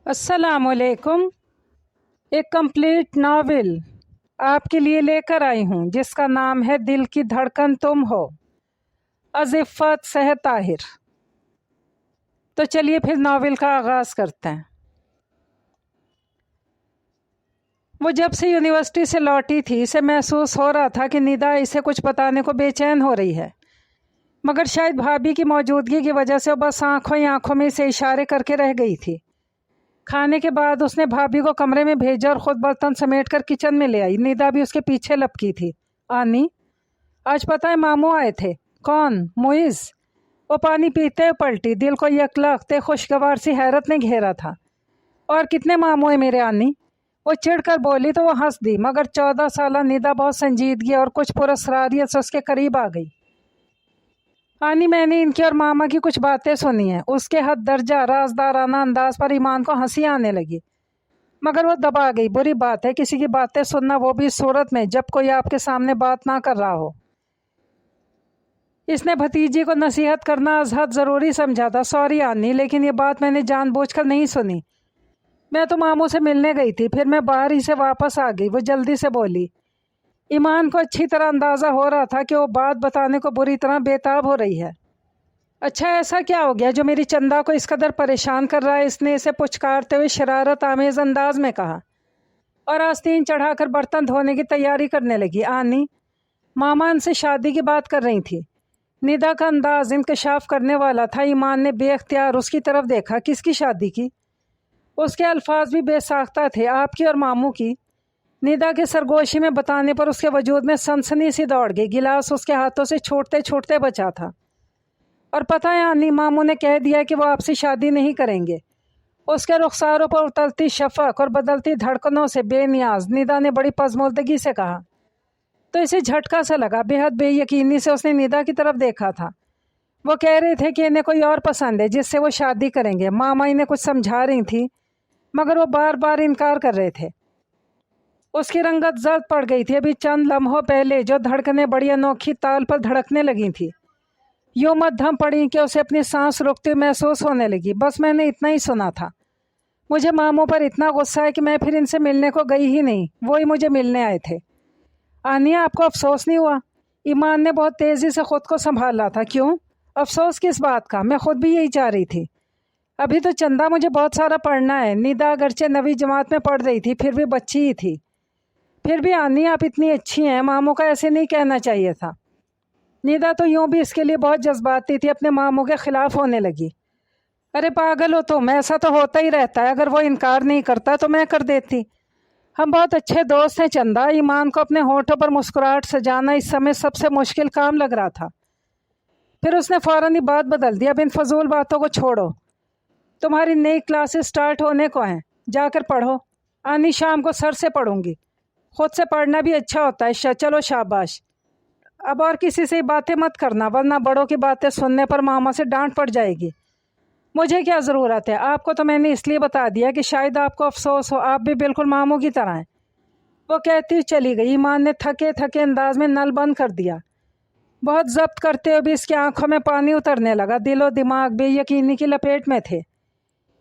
السلام علیکم۔ ایک کمپلیٹ ناول آپ کے لیے لے کر آئی ہوں جس کا نام ہے دل کی دھڑکن تم ہو، از عفت سہ طاہر۔ تو چلیے پھر ناول کا آغاز کرتے ہیں۔ وہ جب سے یونیورسٹی سے لوٹی تھی اسے محسوس ہو رہا تھا کہ ندا اسے کچھ بتانے کو بے چین ہو رہی ہے، مگر شاید بھابھی کی موجودگی کی وجہ سے وہ بس آنکھوں ہی آنکھوں میں اسے اشارے کر کے رہ گئی تھی۔ کھانے کے بعد اس نے بھابھی کو کمرے میں بھیجا اور خود برتن سمیٹ کر کچن میں لے آئی۔ ندا بھی اس کے پیچھے لپکی تھی۔ آنی، آج پتہ ہے ماموں آئے تھے۔ کون؟ معیز۔ وہ پانی پیتے ہوئے پلٹی، دل کو یکلخت خوشگوار سی حیرت نے گھیرا تھا۔ اور کتنے ماموں ہیں میرے آنی؟ وہ چڑھ کر بولی تو وہ ہنس دی، مگر 14 سالہ ندا بہت سنجیدگی اور کچھ پراسراریت سے اس کے قریب آ گئی۔ آنی، میں نے ان کی اور ماما کی کچھ باتیں سنی ہیں۔ اس کے حد درجہ رازدارانہ انداز پر ایمان کو ہنسی آنے لگی، مگر وہ دبا گئی۔ بری بات ہے کسی کی باتیں سننا، وہ بھی اس صورت میں جب کوئی آپ کے سامنے بات نہ کر رہا ہو۔ اس نے بھتیجی کو نصیحت کرنا از حد ضروری سمجھا تھا۔ سوری آنی، لیکن یہ بات میں نے جان بوجھ کر نہیں سنی۔ میں تو ماموں سے ملنے گئی تھی، پھر میں باہر ہی سے واپس آ گئی۔ وہ جلدی سے بولی۔ ایمان کو اچھی طرح اندازہ ہو رہا تھا کہ وہ بات بتانے کو بری طرح بےتاب ہو رہی ہے۔ اچھا، ایسا کیا ہو گیا جو میری چندا کو اس قدر پریشان کر رہا ہے؟ اس نے اسے پچکارتے ہوئے شرارت آمیز انداز میں کہا، اور آستین چڑھا کر برتن دھونے کی تیاری کرنے لگی۔ آنی، ماما ان سے شادی کی بات کر رہی تھی۔ ندا کا انداز انکشاف کرنے والا تھا۔ ایمان نے بے اختیار اس کی طرف دیکھا۔ کس کی شادی کی؟ اس کے الفاظ بھی بے ساختہ تھے۔ آپ کی اور ماموں کی۔ ندا کے سرگوشی میں بتانے پر اس کے وجود میں سنسنی سی دوڑ گئی۔ گلاس اس کے ہاتھوں سے چھوٹتے چھوٹتے بچا تھا۔ اور پتہ ہے آنی، ماموں نے کہہ دیا کہ وہ آپ سے شادی نہیں کریں گے۔ اس کے رخساروں پر اترتی شفق اور بدلتی دھڑکنوں سے بے نیاز ندا نے بڑی پزمولدگی سے کہا۔ تو اسے جھٹکا سا لگا۔ بے حد بے یقینی سے اس نے ندا کی طرف دیکھا تھا۔ وہ کہہ رہے تھے کہ انہیں کوئی اور پسند ہے جس سے وہ شادی کریں گے۔ ماما انہیں کچھ سمجھا رہی تھی، مگر وہ بار بار انکار کر رہے تھے۔ اس کی رنگت زرد پڑ گئی تھی۔ ابھی چند لمحوں پہلے جو دھڑکنیں بڑی انوکھی تال پر دھڑکنے لگی تھی، یوں مدھم پڑی کہ اسے اپنی سانس رکتی محسوس ہونے لگی۔ بس میں نے اتنا ہی سنا تھا۔ مجھے ماموں پر اتنا غصہ ہے کہ میں پھر ان سے ملنے کو گئی ہی نہیں، وہی مجھے ملنے آئے تھے۔ آنیا، آپ کو افسوس نہیں ہوا؟ ایمان نے بہت تیزی سے خود کو سنبھالا تھا۔ کیوں؟ افسوس کس بات کا؟ میں خود بھی یہی چاہ رہی تھی۔ ابھی تو چندہ مجھے بہت سارا پڑھنا ہے۔ ندا اگرچہ 9ویں جماعت میں پڑھ رہی تھی، پھر بھی بچی ہی تھی۔ پھر بھی آنی، آپ اتنی اچھی ہیں، ماموں کا ایسے نہیں کہنا چاہیے تھا۔ ندا تو یوں بھی اس کے لیے بہت جذباتی تھی، اپنے ماموں کے خلاف ہونے لگی۔ ارے پاگل ہو تم، ایسا تو ہوتا ہی رہتا ہے۔ اگر وہ انکار نہیں کرتا تو میں کر دیتی۔ ہم بہت اچھے دوست ہیں چندہ۔ ایمان کو اپنے ہونٹوں پر مسکراہٹ سجانا اس سمے سب سے مشکل کام لگ رہا تھا۔ پھر اس نے فوراً ہی بات بدل دی۔ اب ان فضول باتوں کو چھوڑو، تمہاری نئی کلاسز سٹارٹ ہونے کو ہیں، جا کر پڑھو۔ آنی، شام کو سر سے پڑھوں گی۔ خود سے پڑھنا بھی اچھا ہوتا ہے۔ چلو شاباش۔ اب اور کسی سے باتیں مت کرنا، ورنہ بڑوں کی باتیں سننے پر ماما سے ڈانٹ پڑ جائے گی۔ مجھے کیا ضرورت ہے؟ آپ کو تو میں نے اس لیے بتا دیا کہ شاید آپ کو افسوس ہو۔ آپ بھی بالکل ماموں کی طرح ہیں۔ وہ کہتی ہوئی چلی گئی۔ ایمان نے تھکے تھکے انداز میں نل بند کر دیا۔ بہت ضبط کرتے ہوئے بھی اس کی آنکھوں میں پانی اترنے لگا۔ دل و دماغ بے یقینی کی لپیٹ میں تھے۔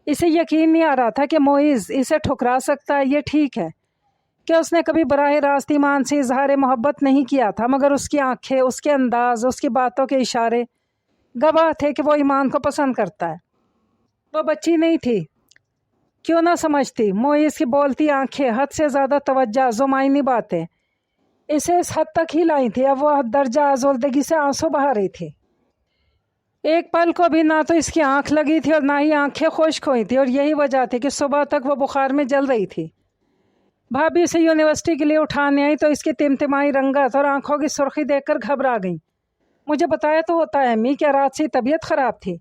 اسے یقین نہیں آ رہا تھا کہ معیز اسے ٹھکرا سکتا ہے۔ یہ ٹھیک ہے کہ اس نے کبھی براہ راست ایمان سے اظہار محبت نہیں کیا تھا، مگر اس کی آنکھیں، اس کے انداز، اس کی باتوں کے اشارے گواہ تھے کہ وہ ایمان کو پسند کرتا ہے۔ وہ بچی نہیں تھی، کیوں نہ سمجھتی؟ معیز کی بولتی آنکھیں، حد سے زیادہ توجہ، زمائنی باتیں اسے اس حد تک ہی لائی تھی۔ اب وہ حد درجہ آزردگی سے آنسو بہا رہی تھی۔ ایک پل کو بھی نہ تو اس کی آنکھ لگی تھی اور نہ ہی آنکھیں خشک ہوئی تھی، اور یہی وجہ تھی کہ صبح تک وہ بخار میں جل رہی تھی۔ بھابھی اسے یونیورسٹی کے لیے اٹھانے آئی تو اس کی تمتمائی رنگت اور آنکھوں کی سرخی دیکھ کر گھبرا گئیں۔ مجھے بتایا تو ہوتا ہے امی، کیا رات سے طبیعت خراب تھی؟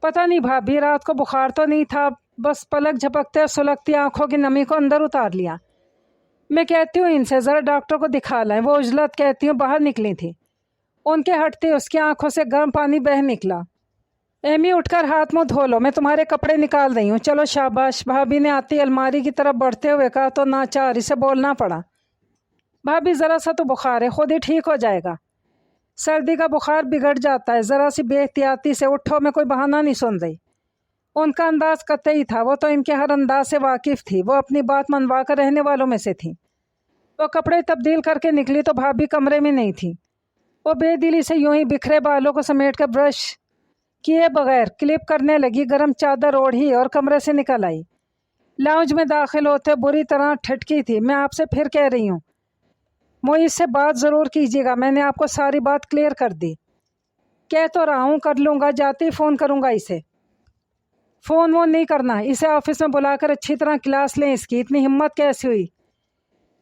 پتہ نہیں بھابھی، رات کو بخار تو نہیں تھا، بس پلک جھپکتے اور سلگتی آنکھوں کی نمی کو اندر اتار لیا۔ میں کہتی ہوں ان سے ذرا ڈاکٹر کو دکھا لائیں۔ وہ عجلت کہتی ہوں باہر نکلی تھی۔ ان کے ہٹتے اس کی آنکھوں سے گرم پانی بہہ نکلا۔ ایمی، اٹھ کر ہاتھ منہ دھو لو، میں تمہارے کپڑے نکال رہی ہوں۔ چلو شاباش، بھابھی نے آتی الماری کی طرف بڑھتے ہوئے کہا تو ناچار اسے بولنا پڑا۔ بھابھی، ذرا سا تو بخار ہے، خود ہی ٹھیک ہو جائے گا۔ سردی کا بخار بگڑ جاتا ہے، ذرا سی بے احتیاطی سے اٹھو، میں کوئی بہانہ نہیں سن رہی۔ ان کا انداز قطعی تھا، وہ تو ان کے ہر انداز سے واقف تھی، وہ اپنی بات منوا کر رہنے والوں میں سے تھی۔ وہ کپڑے تبدیل کر کے نکلی تو بھابھی کمرے میں نہیں تھی۔ وہ بے دلی سے یوں ہی بکھرے بالوں کو سمیٹ کر برش کیے بغیر کلپ کرنے لگی، گرم چادر اوڑھی اور کمرے سے نکل آئی۔ لاؤنج میں داخل ہوتے بری طرح ٹھٹکی تھی۔ میں آپ سے پھر کہہ رہی ہوں، معیز سے بات ضرور کیجیے گا، میں نے آپ کو ساری بات کلیئر کر دی۔ کہہ تو رہا ہوں کر لوں گا، جاتے ہی فون کروں گا اسے۔ فون وون نہیں کرنا، اسے آفس میں بلا کر اچھی طرح کلاس لیں اس کی۔ اتنی ہمت کیسے ہوئی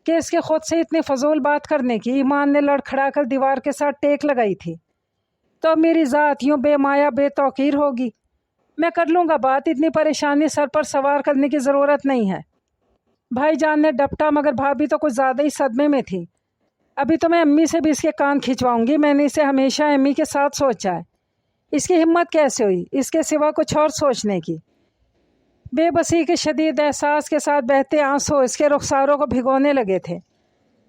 کہ اس کے خود سے اتنی فضول بات کرنے کی؟ ایمان نے لڑکھڑا کر دیوار کے ساتھ ٹیک لگائی تھی۔ تو میری ذات یوں بے مایا بے توقیر ہوگی؟ میں کر لوں گا بات، اتنی پریشانی سر پر سوار کرنے کی ضرورت نہیں ہے۔ بھائی جان نے ڈپٹا، مگر بھابھی تو کچھ زیادہ ہی صدمے میں تھی۔ ابھی تو میں امی سے بھی اس کے کان کھنچواؤں گی، میں نے اسے ہمیشہ امی کے ساتھ سوچا ہے۔ اس کی ہمت کیسے ہوئی اس کے سوا کچھ اور سوچنے کی؟ بے بسی کے شدید احساس کے ساتھ بہتے آنسو اس کے رخساروں کو بھگونے لگے تھے۔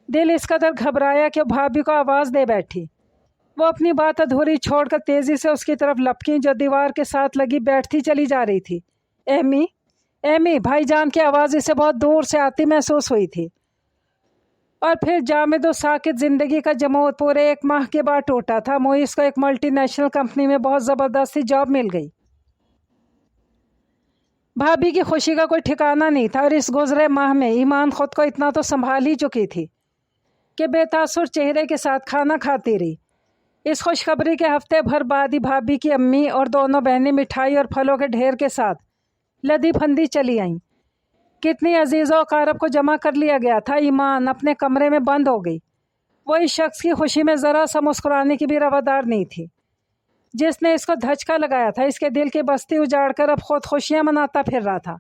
دل اس قدر گھبرایا کہ بھابھی کو آواز دے بیٹھی۔ وہ اپنی بات ادھوری چھوڑ کر تیزی سے اس کی طرف لپکی جو دیوار کے ساتھ لگی بیٹھتی چلی جا رہی تھی۔ ایمی، ایمی! بھائی جان کی آواز اسے بہت دور سے آتی محسوس ہوئی تھی۔ اور پھر جامد و ساکت زندگی کا جمود پورے 1 ماہ کے بعد ٹوٹا تھا۔ معیز کو ایک ملٹی نیشنل کمپنی میں بہت زبردستی جاب مل گئی۔ بھابھی کی خوشی کا کوئی ٹھکانہ نہیں تھا، اور اس گزرے ماہ میں ایمان خود کو اتنا تو سنبھال ہی چکی تھی کہ بے تاثر چہرے کے ساتھ کھانا کھاتی رہی۔ اس خوشخبری کے ہفتے بھر بعد ہی بھابھی کی امی اور دونوں بہنیں مٹھائی اور پھلوں کے ڈھیر کے ساتھ لدی پھندی چلی آئیں۔ کتنی عزیز و اقارب کو جمع کر لیا گیا تھا۔ ایمان اپنے کمرے میں بند ہو گئی۔ وہ اس شخص کی خوشی میں ذرا سا مسکرانے کی بھی روادار نہیں تھی جس نے اس کو دھچکا لگایا تھا۔ اس کے دل کی بستی اجاڑ کر اب خود خوشیاں مناتا پھر رہا تھا۔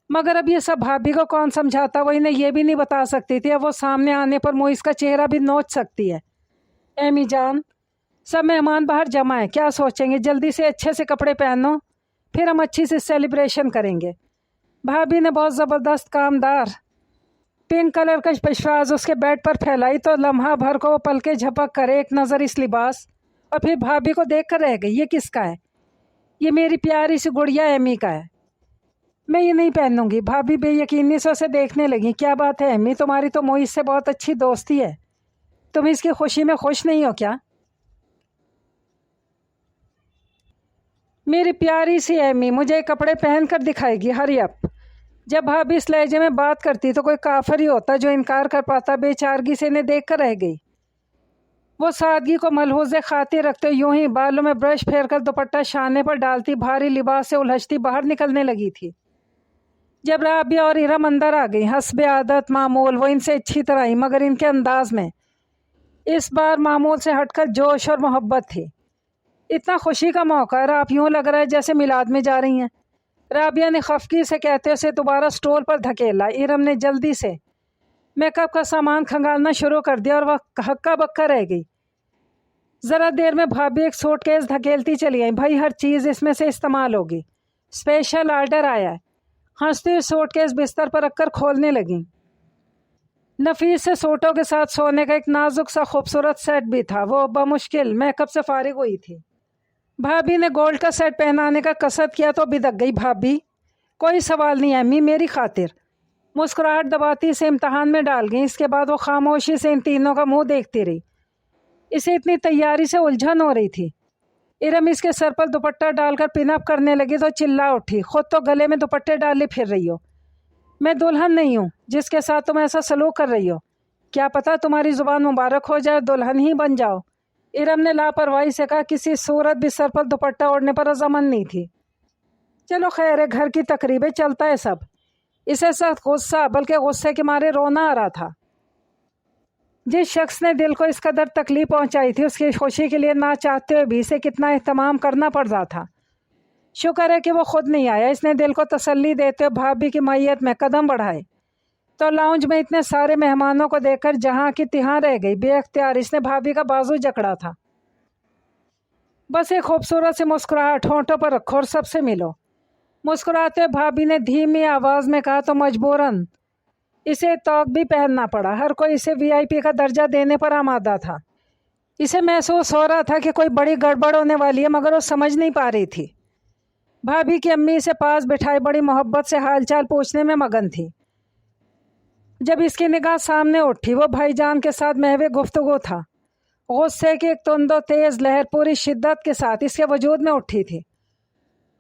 مگر اب یہ سب بھابھی کو کون سمجھاتا؟ وہ انہیں یہ بھی نہیں بتا سکتی تھی۔ اب وہ سامنے آنے پر معیز کا چہرہ بھی نوچ سکتی ہے۔ ایمی جان، سب مہمان باہر جمع ہیں، کیا سوچیں گے؟ جلدی سے اچھے سے کپڑے پہنو، پھر ہم اچھی سے سیلیبریشن کریں گے۔ بھابھی نے بہت زبردست کامدار پنک کلر کا پشواز اس کے بیڈ پر پھیلائی تو لمحہ بھر کو وہ پلکے جھپک کر ایک نظر اس لباس اور پھر بھابھی کو دیکھ کر رہ گئی۔ یہ کس کا ہے؟ یہ میری پیاری سی گڑیا ایمی کا ہے، میں یہ نہیں پہنوں گی۔ بھابھی بے یقینی سے اسے دیکھنے لگی۔ کیا بات ہے ایمی، تمہاری تو معیز سے بہت اچھی دوستی ہے، تم اس کی خوشی میں خوش نہیں ہو کیا؟ میری پیاری سی ایمی مجھے کپڑے پہن کر دکھائے گی، ہری اپ۔ جب بھابھی اس لہجے میں بات کرتی تو کوئی کافر ہی ہوتا جو انکار کر پاتا۔ بے چارگی سے انہیں دیکھ کر رہ گئی۔ وہ سادگی کو ملحوظ خاطر رکھتے یوں ہی بالوں میں برش پھیر کر دوپٹہ شانے پر ڈالتی بھاری لباس سے الجھتی باہر نکلنے لگی تھی۔ جب رابعہ اور ارم اندر آ گئی حسب عادت معمول وہ ان سے اچھی طرح ہی، مگر ان کے انداز میں اس بار معمول سے ہٹ کر جوش اور محبت تھی۔ اتنا خوشی کا موقع ہے، آپ یوں لگ رہا ہے جیسے میلاد میں جا رہی ہیں، رابعہ نے خفگی سے کہتے اسے دوبارہ سٹول پر دھکیلا۔ ارم نے جلدی سے میک اپ کا سامان کھنگالنا شروع کر دیا اور وہ ہکا بکا رہ گئی۔ ذرا دیر میں بھابھی ایک سوٹ کیس دھکیلتی چلی آئی۔ بھائی ہر چیز اس میں سے استعمال ہوگی، اسپیشل آرڈر آیا ہے۔ ہنستی ہوئی سوٹ کیس بستر پر رکھ کر کھولنے لگیں۔ نفیس سے سوٹوں کے ساتھ سونے کا ایک نازک سا خوبصورت سیٹ بھی تھا۔ وہ بمشکل میک اپ سے فارغ ہوئی تھی۔ بھابھی نے گولڈ کا سیٹ پہنانے کا قصد کیا تو بدک گئی۔ بھابھی کوئی سوال نہیں امی، میری خاطر۔ مسکراہٹ دباتی اسے امتحان میں ڈال گئی۔ اس کے بعد وہ خاموشی سے ان تینوں کا منہ دیکھتی رہی۔ اسے اتنی تیاری سے الجھن ہو رہی تھی۔ ارم اس کے سر پر دوپٹہ ڈال کر پن اپ کرنے لگی تو چلا اٹھی، خود تو گلے میں دوپٹے ڈالے پھر رہی ہو۔ میں دلہن نہیں ہوں جس کے ساتھ تم ایسا سلوک کر رہی ہو، کیا پتا تمہاری زبان مبارک ہو جائے دلہن ہی بن جاؤ۔ ارم نے لاپرواہی سے کہا۔ کسی صورت بھی سر پر دوپٹہ اوڑھنے پر رضامند نہیں تھی۔ چلو خیر ہے، گھر کی تقریبیں چلتا ہے سب۔ اسے سخت غصہ بلکہ غصے کے مارے رونا آ رہا تھا۔ جس شخص نے دل کو اس قدر تکلیف پہنچائی تھی اس کی خوشی کے لیے نہ چاہتے ہوئے بھی اسے کتنا اہتمام کرنا پڑ رہا تھا۔ شکر ہے کہ وہ خود نہیں آیا۔ اس نے دل کو تسلی دیتے ہوئے بھابھی کی معیت میں قدم بڑھائے تو لاؤنج میں اتنے سارے مہمانوں کو دیکھ کر جہاں کی تہاں رہ گئی۔ بے اختیار اس نے بھابھی کا بازو جکڑا تھا۔ بس ایک خوبصورت سی مسکراہٹ ہونٹوں پر رکھو اور سب سے ملو۔ مسکراتے بھابھی نے دھیمی آواز میں کہا تو مجبوراً اسے توق بھی پہننا پڑا۔ ہر کوئی اسے وی آئی پی کا درجہ دینے پر آمادہ تھا۔ اسے محسوس ہو رہا تھا کہ کوئی بڑی گڑبڑ ہونے والی ہے، مگر وہ سمجھ نہیں پا رہی تھی۔ भाभी की अम्मी इसे पास बिठाए बड़ी मोहब्बत से हालचाल पूछने में मगन थी। जब इसकी निगाह सामने उठी, वो भाईजान के साथ महवे गुफ्तगू था। गुस्से की एक तुंदो तेज लहर पूरी शिद्दत के साथ इसके वजूद में उठी थी।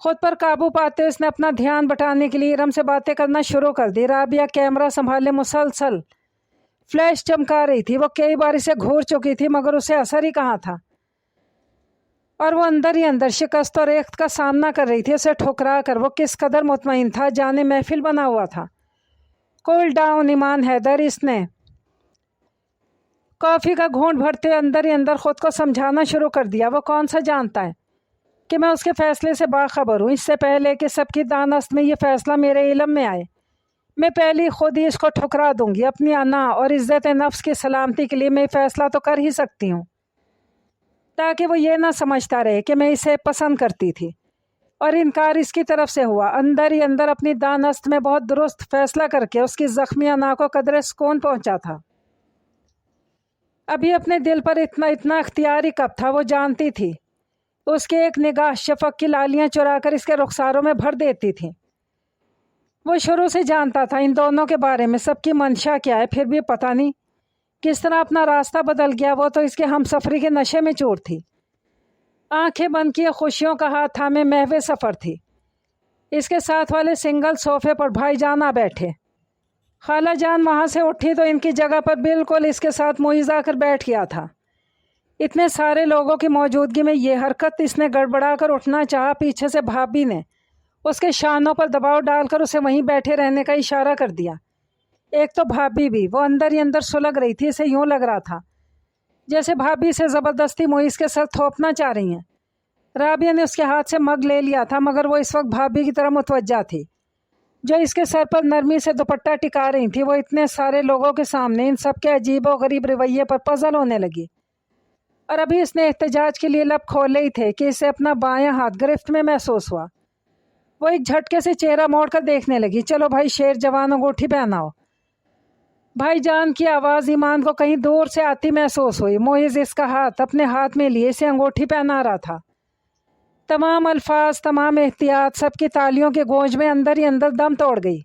खुद पर काबू पाते उसने अपना ध्यान बटाने के लिए इरम से बातें करना शुरू कर दी। राबिया कैमरा संभाले मुसलसल फ्लैश चमका रही थी। वो कई बार इसे घूर चुकी थी मगर उसे असर ही कहाँ था, और वो अंदर ही अंदर शिकस्त और रेख्त का सामना कर रही थी। उसे ठुकरा कर वो किस कदर मुतमईन था, जाने महफिल बना हुआ था। कूल डाउन ईमान हैदर। इसने कॉफ़ी का घूंट भरते अंदर ही अंदर खुद को समझाना शुरू कर दिया। वो कौन सा जानता है कि मैं उसके फ़ैसले से बाखबर हूँ। इससे पहले कि सबकी दानस्त में ये फ़ैसला मेरे इल्म में आए, मैं पहले खुद ही इसको ठुकरा दूंगी। अपनी अना और इज़्ज़त नफ्स की सलामती के लिए मैं फ़ैसला तो कर ही सकती हूँ, ताकि वो ये ना समझता रहे कि मैं इसे पसंद करती थी और इनकार इसकी तरफ से हुआ। अंदर ही अंदर अपनी दानस्त में बहुत दुरुस्त फ़ैसला करके उसकी ज़ख्मी अना को कदरे सुकून पहुँचा था। अभी अपने दिल पर इतना इख्तियार ही कब था, वो जानती थी। उसकी एक निगाह शफक की लालियाँ चुरा कर इसके रुखसारों में भर देती थी। वो शुरू से जानता था इन दोनों के बारे में, सबकी मंशा क्या है। फिर भी पता नहीं किस तरह अपना रास्ता बदल गया। वो तो इसके हमसफरी के नशे में चूर थी। आंखें बंद किए खुशियों का हाथ थामे महवे सफ़र थी। इसके साथ वाले सिंगल सोफे पर भाईजान आ बैठे। खाला जान वहाँ से उठी तो इनकी जगह पर बिल्कुल इसके साथ मुइज़ आकर बैठ गया था। इतने सारे लोगों की मौजूदगी में ये हरकत इसने गड़बड़ा कर उठना चाहा। पीछे से भाभी ने उसके शानों पर दबाव डालकर उसे वहीं बैठे रहने का इशारा कर दिया। एक तो भाभी भी वो अंदर ही अंदर सुलग रही थी। इसे यूँ लग रहा था जैसे भाभी से ज़बरदस्ती मुइज़ के सर थोपना चाह रही हैं। राबिया ने उसके हाथ से मग ले लिया था मगर वो इस वक्त भाभी की तरह मुतवज्जा थी, जो इसके सर पर नरमी से दुपट्टा टिका रही थी। वो इतने सारे लोगों के सामने इन सब के अजीब और गरीब रवैये पर पजल होने लगी, और अभी इसने एहतजाज के लिए लब खोले ही थे कि इसे अपना बायां हाथ गिरफ्त में महसूस हुआ। वो एक झटके से चेहरा मोड़कर देखने लगी। चलो भाई शेर जवान, अंगूठी पहनाओ। भाईजान की आवाज़ ईमान को कहीं दूर से आती महसूस हुई। मोइज़ इसका हाथ अपने हाथ में लिए इसे अंगूठी पहना रहा था। तमाम अल्फाज, तमाम एहतियात, सबकी तालियों के गूंज में अंदर ही अंदर दम तोड़ गई।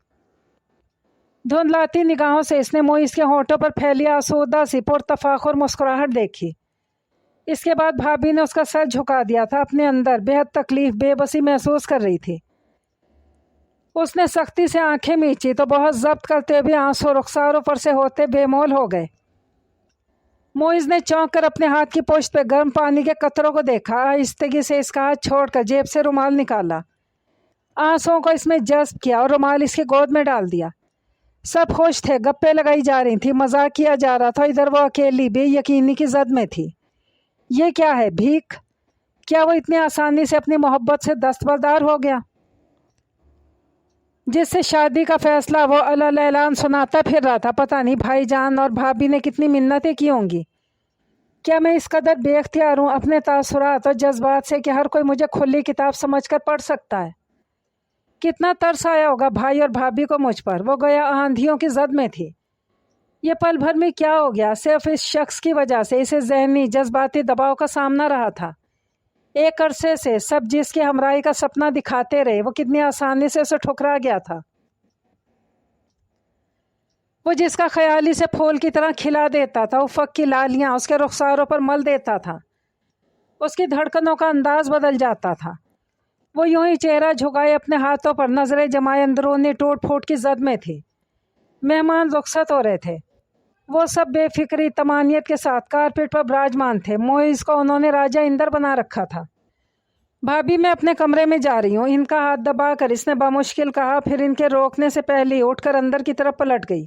धुंधलाती निगाहों से इसने मोइज़ के होंठों पर फैली आसूदा सी पुरतफाखुर मुस्कुराहट देखी। इसके बाद भाभी ने उसका सर झुका दिया था। अपने अंदर बेहद तकलीफ, बेबसी महसूस कर रही थी। उसने सख्ती से आंखें मींची तो बहुत जब्त करते हुए आंसू रुखसारों पर से होते बेमोल हो गए। मोइज़ ने चौंक कर अपने हाथ की पुश्त पे गर्म पानी के कतरों को देखा। आहिस्तगी से इसका हाथ छोड़कर जेब से रुमाल निकाला, आंसुओं को इसमें जज्ब किया और रुमाल इसकी गोद में डाल दिया। सब खुश थे, गप्पे लगाई जा रही थी, मजाक किया जा रहा था। इधर वो अकेली बेयकीनी की जद में थी। ये क्या है, भीख? क्या वो इतनी आसानी से अपनी मोहब्बत से दस्तबरदार हो गया? जिससे शादी का फैसला वो अलल ऐलान सुनाता फिर रहा था। पता नहीं भाईजान और भाभी ने कितनी मिन्नतें की होंगी। क्या मैं इस कदर बेख्तियार हूँ अपने तासुरात और जज्बात से कि हर कोई मुझे खुली किताब समझकर पढ़ सकता है? कितना तरस आया होगा भाई और भाभी को मुझ पर। वो गया आंधियों की जद में थी। ये पल भर में क्या हो गया? सिर्फ इस शख्स की वजह से इसे जहनी जज्बाती दबाव का सामना रहा था। एक अरसे से सब जिसकी हमराही का सपना दिखाते रहे, वो कितनी आसानी से उसे ठुकरा गया था। वो जिसका ख्याल से फूल की तरह खिला देता था, उफ़क़ की लालियाँ उसके रुखसारों पर मल देता था, उसकी धड़कनों का अंदाज बदल जाता था। वो यूं ही चेहरा झुकाए अपने हाथों पर नजरें जमाए अंदरूनी टूट फूट की जद में थी। मेहमान रुखसत हो रहे थे। वो सब बेफिक्री तमानियत के साथ कारपेट पर विराजमान थे। मोइज़ को उन्होंने राजा इंदर बना रखा था। भाभी मैं अपने कमरे में जा रही हूँ, इनका हाथ दबाकर इसने बामुश्किल कहा। फिर इनके रोकने से पहले उठकर अंदर की तरफ पलट गई।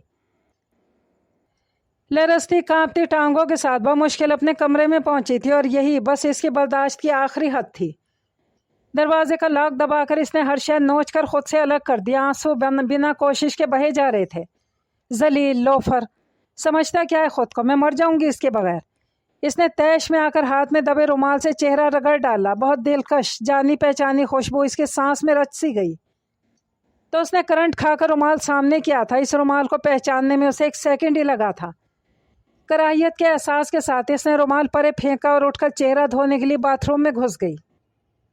लरसती कांपती टांगों के साथ बामुश्किल अपने कमरे में पहुंची थी और यही बस इसकी बर्दाश्त की आखिरी हद थी। दरवाजे का लॉक दबाकर इसने हर शय नोच कर खुद से अलग कर दिया। आंसू बिना कोशिश के बहे जा रहे थे। जलील लोफर, समझता क्या है खुद को? मैं मर जाऊंगी इसके बगैर। इसने तैश में आकर हाथ में दबे रुमाल से चेहरा रगड़ डाला। बहुत दिलकश जानी पहचानी खुशबू इसके सांस में रच सी गई। तो उसने करंट खाकर रुमाल सामने किया था। इस रुमाल को पहचानने में उसे 1 सेकंड ही लगा था। कराहियत के एहसास के साथ इसने रुमाल परे फेंका और उठकर चेहरा धोने के लिए बाथरूम में घुस गई।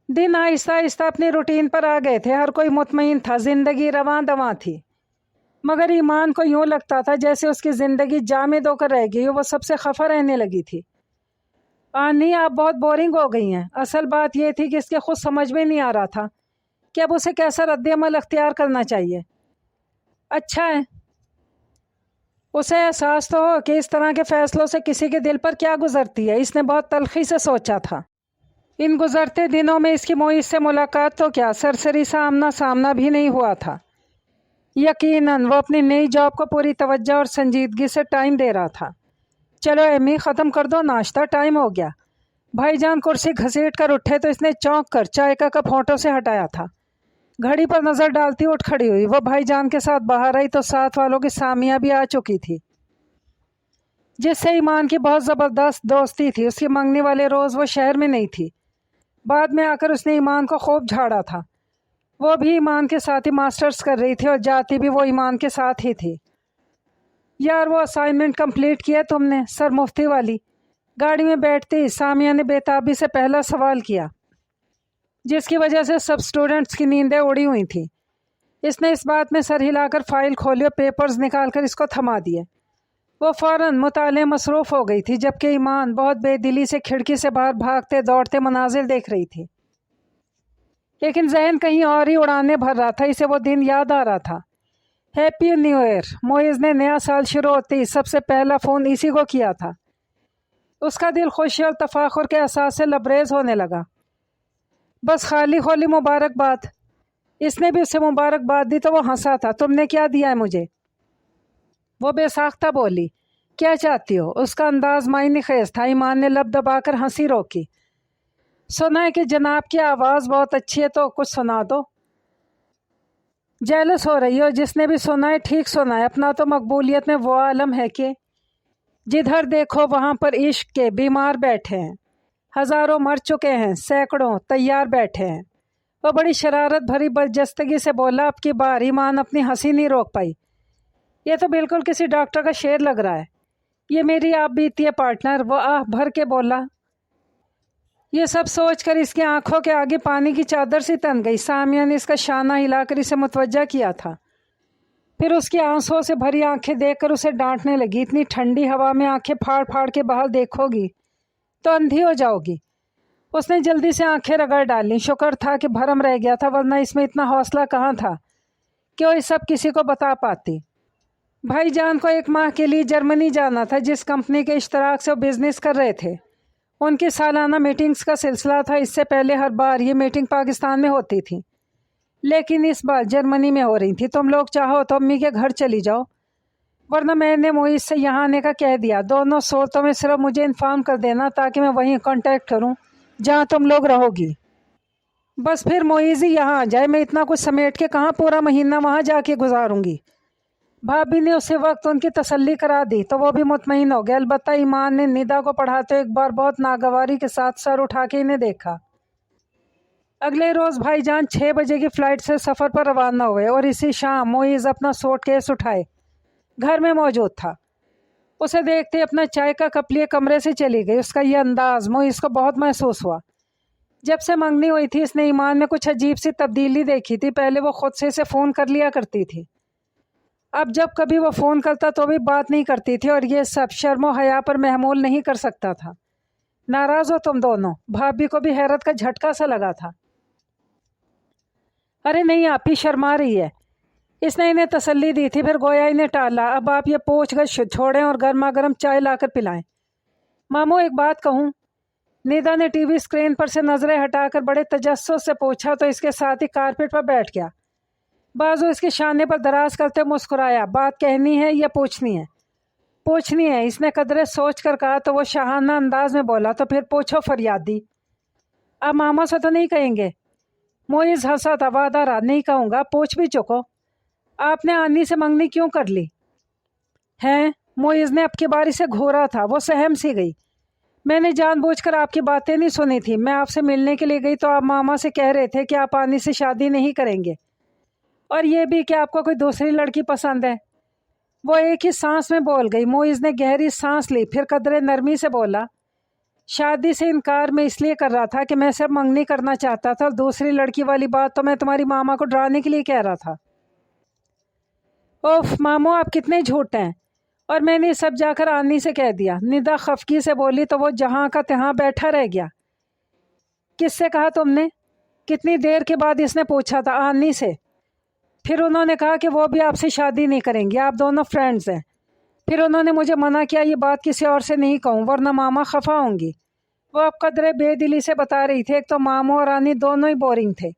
दिन आहिस्ता आहिस्ता अपनी रूटीन पर आ गए थे। हर कोई मुतमईन था, जिंदगी रवां दवां थी। मगर ईमान को यूं लगता था जैसे उसकी जिंदगी जामिद होकर रह गई, वो सबसे खफा रहने लगी थी। नहीं, आप बहुत बोरिंग हो गई हैं। असल बात यह थी कि इसके खुद समझ में नहीं आ रहा था कि अब उसे कैसा रद्द-ए-अमल अख्तियार करना चाहिए। अच्छा है, उसे एहसास तो हो कि इस तरह के फैसलों से किसी के दिल पर क्या गुजरती है। इसने बहुत तल्खी से सोचा था। इन गुजरते दिनों में इसकी मोइस से मुलाकात तो क्या, सरसरी सा आमना सामना भी नहीं हुआ था। यकीनन वो अपनी नई जॉब को पूरी तवज्जो और संजीदगी से टाइम दे रहा था। चलो एमी, ख़त्म कर दो नाश्ता, टाइम हो गया। भाईजान कुर्सी घसीट कर उठे तो इसने चौंक कर चाय का कप होंठों से हटाया था। घड़ी पर नज़र डालती उठ खड़ी हुई। वो भाईजान के साथ बाहर आई तो साथ वालों की सामिया भी आ चुकी थी, जिससे ईमान की बहुत ज़बरदस्त दोस्ती थी। उसकी मंगनी वाले रोज़ वो शहर में नहीं थी। बाद में आकर उसने ईमान को खूब झाड़ा था। वो भी ईमान के साथ ही मास्टर्स कर रही थी और जाती भी वो ईमान के साथ ही थी। यार, वो असाइनमेंट कंप्लीट किया तुमने, सर मुफ्ती वाली? गाड़ी में बैठती सामिया ने बेताबी से पहला सवाल किया, जिसकी वजह से सब स्टूडेंट्स की नींदें उड़ी हुई थी। इसने इस बात में सर हिलाकर फाइल खोली और पेपर्स निकालकर इसको थमा दिए। वो फ़ौरन मुताले मसरूफ़ हो गई थी, जबकि ईमान बहुत बेदिली से खिड़की से बाहर भागते दौड़ते मनाजिर देख रही थी। लेकिन जहन कहीं और ही उड़ाने भर रहा था। इसे वो दिन याद आ रहा था। Happy new year. मोइज़ ने नया साल शुरू होते ही सबसे पहला फ़ोन इसी को किया था। उसका दिल खुशी और तफाखुर के एहसास से लबरेज होने लगा। बस खाली खोली मुबारकबाद। इसने भी उसे मुबारकबाद दी तो वो हंसा था। तुमने क्या दिया है मुझे? वो बेसाख्ता बोली। क्या चाहती हो? उसका अंदाज मायने खेज था। ईमान ने लब दबाकर हंसी रोकी। सुना है कि जनाब की आवाज़ बहुत अच्छी है, तो कुछ सुना दो। जेलस हो रही हो? जिसने भी सुना है ठीक सुना है। अपना तो मकबूलियत में वो आलम है कि जिधर देखो वहाँ पर इश्क के बीमार बैठे हैं। हज़ारों मर चुके हैं, सैकड़ों तैयार बैठे हैं। वो बड़ी शरारत भरी बरजस्तगी से बोला। अब की बार ईमान अपनी हंसी नहीं रोक पाई। ये तो बिल्कुल किसी डॉक्टर का शेर लग रहा है। ये मेरी आप बीती है पार्टनर। वो आह भर के बोला। ये सब सोचकर इसकी आंखों के आगे पानी की चादर सी तन गई। सामिया ने इसका शाना हिलाकर इसे मुतवज्जा किया था। फिर उसकी आंसुओं से भरी आंखें देखकर उसे डांटने लगी। इतनी ठंडी हवा में आंखें फाड़ फाड़ के बाहर देखोगी तो अंधी हो जाओगी। उसने जल्दी से आंखें रगड़ डाली। शुक्र था कि भरम रह गया था, वरना इसमें इतना हौसला कहाँ था कि वो सब किसी को बता पाती। भाईजान को 1 माह के लिए जर्मनी जाना था, जिस कंपनी के इश्तराक से वो बिजनेस कर रहे थे। उनकी सालाना मीटिंग्स का सिलसिला था। इससे पहले हर बार ये मीटिंग पाकिस्तान में होती थी, लेकिन इस बार जर्मनी में हो रही थी। तुम लोग चाहो तो अम्मी के घर चली जाओ, वरना मैंने मोइज़ से यहाँ आने का कह दिया। दोनों सूरतों में सिर्फ मुझे इन्फॉर्म कर देना ताकि मैं वहीं कांटेक्ट करूँ जहाँ तुम लोग रहोगी। बस फिर मोइज़ ही यहाँ आ जाए। मैं इतना कुछ समेट के कहाँ पूरा महीना वहाँ जाके गुजारूंगी। भाभी ने उसी वक्त उनकी तसल्ली करा दी तो वो भी मुतमईन हो गया। अलबत्ता ईमान ने निदा को पढ़ाते एक बार बहुत नागवारी के साथ सर उठा के इन्हें देखा। अगले रोज़ भाईजान 6 बजे की फ़्लाइट से सफ़र पर रवाना हुए और इसी शाम मोइज़ अपना सूटकेस उठाए घर में मौजूद था। उसे देखते अपना चाय का कप लिए कमरे से चली गई। उसका यह अंदाज़ मोइज़ को बहुत महसूस हुआ। जब से मंगनी हुई थी इसने ईमान में कुछ अजीब सी तब्दीली देखी थी। पहले वो खुद से इसे फ़ोन कर लिया करती थी, अब जब कभी वो फ़ोन करता तो भी बात नहीं करती थी, और ये सब शर्मो हया पर महमूल नहीं कर सकता था। नाराज़ हो तुम दोनों? भाभी को भी हैरत का झटका सा लगा था। अरे नहीं, आप ही शर्मा रही है। इसने इन्हें तसल्ली दी थी, फिर गोया इन्हें टाला। अब आप ये पोछ गछ छोड़ें और गर्मा गर्म चाय लाकर पिलाएं। मामू, एक बात कहूँ? निदा ने टीवी स्क्रीन पर से नज़रें हटाकर बड़े तजस्सुस से पूछा तो इसके साथ ही कारपेट पर बैठ गया। बाजू इसके शाने पर दराज करते मुस्कुराया। बात कहनी है या पूछनी है? पूछनी है, इसने कदरे सोच कर कहा तो वो शाहाना अंदाज में बोला। तो फिर पूछो फरियादी। अब मामा से तो नहीं कहेंगे? मोइज़ हंसा था। वादा रहा, नहीं कहूँगा। पूछ भी चुको। आपने आनी से मंगनी क्यों कर ली? हैं? मोइज़ ने अब की बारी से घूरा था। वो सहम सी गई। मैंने जानबूझकर आपकी बातें नहीं सुनी थी। मैं आपसे मिलने के लिए गई तो आप मामा से कह रहे थे कि आप आनी से शादी नहीं करेंगे, और ये भी कि आपको कोई दूसरी लड़की पसंद है। वो एक ही सांस में बोल गई। मोइज़ ने गहरी सांस ली, फिर कदरे नरमी से बोला, شادی سے انکار میں اس لیے کر رہا تھا کہ میں صرف منگنی کرنا چاہتا تھا، اور دوسری لڑکی والی بات تو میں تمہاری ماما کو ڈرانے کے لیے کہہ رہا تھا۔ اوف مامو، آپ کتنے جھوٹ ہیں۔ اور میں نے سب جا کر آنی سے کہہ دیا۔ ندا خفگی سے بولی تو وہ جہاں کا تہاں بیٹھا رہ گیا۔ کس سے کہا تم نے؟ کتنی دیر کے بعد اس نے پوچھا تھا۔ آنی سے۔ پھر انہوں نے کہا کہ وہ بھی آپ سے شادی نہیں کریں گے، آپ دونوں فرینڈز ہیں۔ پھر انہوں نے مجھے منع کیا یہ بات کسی اور سے نہیں کہوں ورنہ ماما خفا ہوں گی۔ وہ اب قدرے بے دلی سے بتا رہی تھی، ایک تو ماموں اور آنی دونوں ہی بورنگ تھے،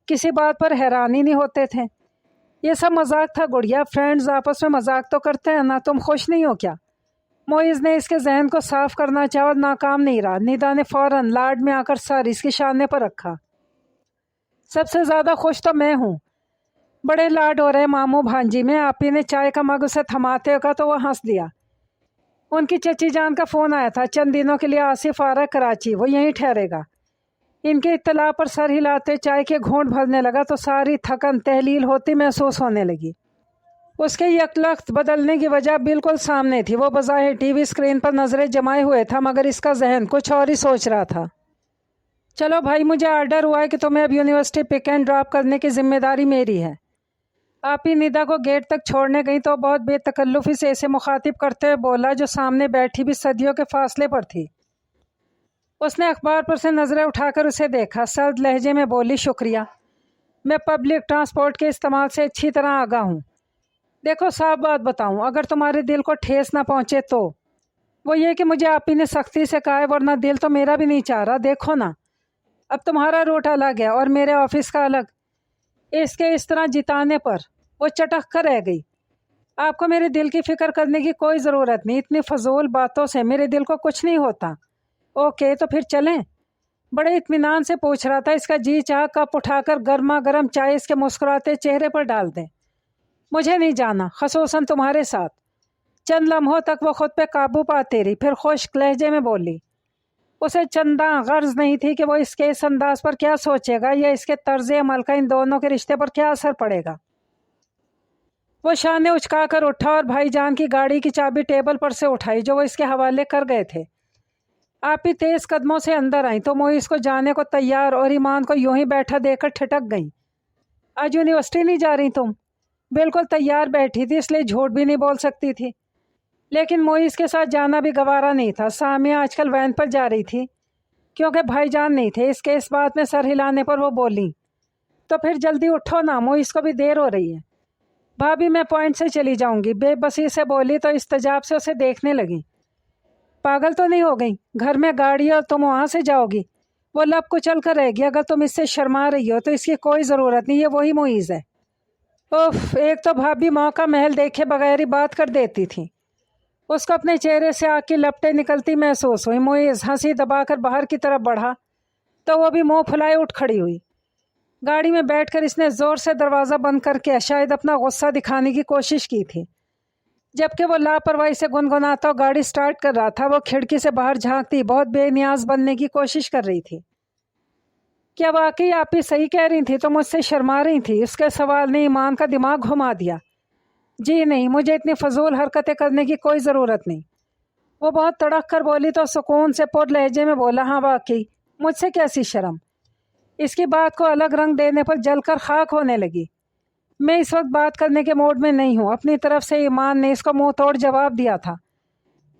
کسی بات پر حیران ہی نہیں ہوتے تھے۔ یہ سب مذاق تھا گڑیا، فرینڈز آپس میں مذاق تو کرتے ہیں نا، تم خوش نہیں ہو کیا؟ معیز نے اس کے ذہن کو صاف کرنا چاہا اور ناکام نہیں رہا۔ ندا نے فوراً لاڈ میں آ کر سر اس کے شانے پر رکھا۔ سب سے زیادہ خوش تو میں ہوں، بڑے لاڈ ہو رہے ماموں بھانجی میں۔ آپی نے چائے کا مگ اسے تھماتے ہوئے کہا تو وہ ہنس دیا۔ ان کی چچی جان کا فون آیا تھا، چند دنوں کے لیے آصف آ رہا ہے کراچی، وہ یہیں ٹھہرے گا۔ ان کی اطلاع پر سر ہلاتے چائے کے گھونٹ بھرنے لگا تو ساری تھکن تحلیل ہوتی محسوس ہونے لگی۔ اس کے یکلخت بدلنے کی وجہ بالکل سامنے تھی۔ وہ بظاہر ٹی وی اسکرین پر نظریں جمائے ہوئے تھا، مگر اس کا ذہن کچھ اور ہی سوچ رہا تھا۔ چلو بھائی، مجھے آرڈر ہوا ہے کہ تمہیں اب یونیورسٹی پک اینڈ ڈراپ کرنے کی ذمہ داری میری ہے۔ آپی ندا کو گیٹ تک چھوڑنے گئی تو بہت بے تکلفی سے اسے مخاطب کرتے ہوئے بولا، جو سامنے بیٹھی بھی صدیوں کے فاصلے پر تھی۔ اس نے اخبار پر سے نظریں اٹھا کر اسے دیکھا، سرد لہجے میں بولی، شکریہ، میں پبلک ٹرانسپورٹ کے استعمال سے اچھی طرح آگاہ ہوں۔ دیکھو صاف بات بتاؤں، اگر تمہارے دل کو ٹھیس نہ پہنچے تو وہ یہ کہ مجھے آپی نے سختی سے کہا ہے، ورنہ دل تو میرا بھی نہیں چاہ رہا۔ دیکھو نا، اب تمہارا روٹ الگ ہے اور میرے آفس کا الگ۔ اس کے اس طرح جتانے پر وہ چٹک کر رہ گئی۔ آپ کو میرے دل کی فکر کرنے کی کوئی ضرورت نہیں، اتنی فضول باتوں سے میرے دل کو کچھ نہیں ہوتا۔ اوکے تو پھر چلیں؟ بڑے اطمینان سے پوچھ رہا تھا۔ اس کا جی چاہ کپ اٹھا کر گرما گرم چائے اس کے مسکراتے چہرے پر ڈال دیں۔ مجھے نہیں جانا، خصوصاً تمہارے ساتھ۔ چند لمحوں تک وہ خود پہ قابو پاتی رہی، پھر خشک لہجے میں بولی۔ اسے چنداں غرض نہیں تھی کہ وہ اس کے اس انداز پر کیا سوچے گا یا اس کے طرز عمل کا ان دونوں کے رشتے پر کیا اثر پڑے گا۔ وہ شانے اچکا کر اٹھا اور بھائی جان کی گاڑی کی چابی ٹیبل پر سے اٹھائی جو وہ اس کے حوالے کر گئے تھے۔ آپ ہی تیز قدموں سے اندر آئیں تو معیز کو جانے کو تیار اور ایمان کو یوں ہی بیٹھا دیکھ کر ٹھٹک گئیں۔ آج یونیورسٹی نہیں جا رہی تم؟ بالکل تیار بیٹھی تھی، اس لیے جھوٹ بھی نہیں بول سکتی تھی، لیکن معیز کے ساتھ جانا بھی گوارا نہیں تھا۔ سامیہ آج کل وین پر جا رہی تھی کیونکہ بھائی جان نہیں تھے۔ اس کے اس بات میں سر ہلانے پر وہ بولی، تو پھر جلدی اٹھو نا، معیز کو بھی دیر ہو رہی ہے۔ بھابھی میں پوائنٹ سے چلی جاؤں گی، بے بسی سے بولی تو استجاب سے اسے دیکھنے لگی۔ پاگل تو نہیں ہو گئی؟ گھر میں گاڑی اور تم وہاں سے جاؤ گی؟ وہ لب کچل کر رہ گی۔ اگر تم اس سے شرما رہی ہو تو اس کی کوئی ضرورت نہیں، یہ وہی معیز ہے۔ اوف، ایک تو بھابھی موقع محل دیکھے بغیر ہی بات کر دیتی تھی۔ اس کو اپنے چہرے سے آگ کی لپٹیں نکلتی محسوس ہوئی۔ معیز ہنسی دبا کر باہر کی طرف بڑھا تو وہ بھی منہ پھلائے اٹھ کھڑی ہوئی۔ گاڑی میں بیٹھ کر اس نے زور سے دروازہ بند کر کے شاید اپنا غصہ دکھانے کی کوشش کی تھی، جبکہ وہ لاپرواہی سے گنگناتا اور گاڑی سٹارٹ کر رہا تھا۔ وہ کھڑکی سے باہر جھانکتی بہت بے نیاز بننے کی کوشش کر رہی تھی۔ کیا واقعی آپ ہی صحیح کہہ رہی تھی؟ تو مجھ سے شرما رہی تھی؟ اس کے سوال نے ایمان کا دماغ گھما دیا۔ جی نہیں، مجھے اتنی فضول حرکتیں کرنے کی کوئی ضرورت نہیں۔ وہ بہت تڑک کر بولی تو سکون سے پر لہجے میں بولا، ہاں واقعی مجھ سے کیسی شرم؟ اس کی بات کو الگ رنگ دینے پر جل کر خاک ہونے لگی۔ میں اس وقت بات کرنے کے موڈ میں نہیں ہوں۔ اپنی طرف سے ایمان نے اس کو منہ توڑ جواب دیا تھا۔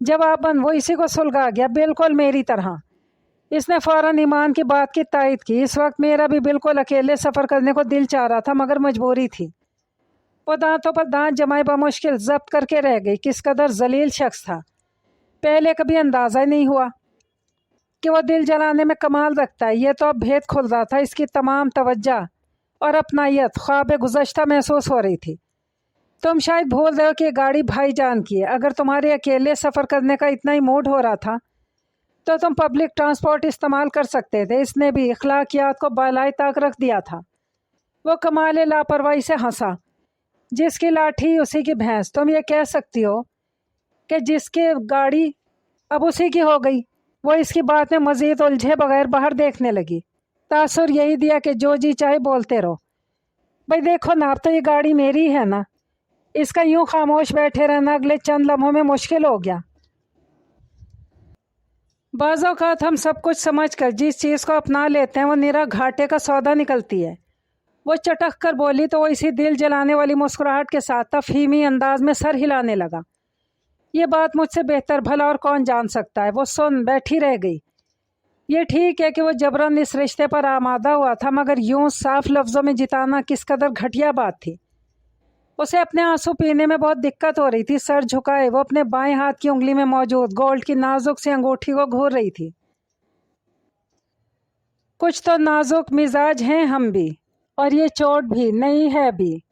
جواباً وہ اسی کو سلگا گیا، بالکل میری طرح۔ اس نے فوراً ایمان کی بات کی تائید کی۔ اس وقت میرا بھی بالکل اکیلے سفر کرنے کو دل چاہ رہا تھا، مگر مجبوری تھی۔ وہ دانتوں پر دانت جمائے بمشکل ضبط کر کے رہ گئی۔ کس قدر ذلیل شخص تھا، پہلے کبھی اندازہ ہی نہیں ہوا کہ وہ دل جلانے میں کمال رکھتا ہے۔ یہ تو اب بھید کھل رہا تھا۔ اس کی تمام توجہ اور اپنائیت خواب گزشتہ محسوس ہو رہی تھی۔ تم شاید بھول رہے ہو کہ یہ گاڑی بھائی جان کی ہے۔ اگر تمہارے اکیلے سفر کرنے کا اتنا ہی موڈ ہو رہا تھا تو تم پبلک ٹرانسپورٹ استعمال کر سکتے تھے۔ اس نے بھی اخلاقیات کو بالائے طاق رکھ دیا تھا۔ وہ کمال لاپرواہی سے ہنسا۔ جس کی لاٹھی اسی کی بھینس۔ تم یہ کہہ سکتی ہو کہ جس کی گاڑی اب اسی کی ہو گئی۔ وہ اس کی بات میں مزید الجھے بغیر باہر دیکھنے لگی۔ تاثر یہی دیا کہ جو جی چاہے بولتے رہو۔ بھائی دیکھو نا، اب تو یہ گاڑی میری ہے نا۔ اس کا یوں خاموش بیٹھے رہنا اگلے چند لمحوں میں مشکل ہو گیا۔ बाज़ औक़ात हम सब कुछ समझ कर जिस चीज़ को अपना लेते हैं वो निरा घाटे का सौदा निकलती है। वो चटक कर बोली तो वो इसी दिल जलाने वाली मुस्कुराहट के साथ तफहीमी अंदाज में सर हिलाने लगा। ये बात मुझसे बेहतर भला और कौन जान सकता है। वो सुन बैठी रह गई। ये ठीक है कि वो जबरन इस रिश्ते पर आमादा हुआ था, मगर यूं साफ लफ्ज़ों में जिताना किस कदर घटिया बात थी। उसे अपने आंसू पीने में बहुत दिक्कत हो रही थी। सर झुकाए वो अपने बाएं हाथ की उंगली में मौजूद गोल्ड की नाजुक सी अंगूठी को घूर रही थी। कुछ तो नाजुक मिजाज हैं हम भी, और ये चोट भी नई है भी।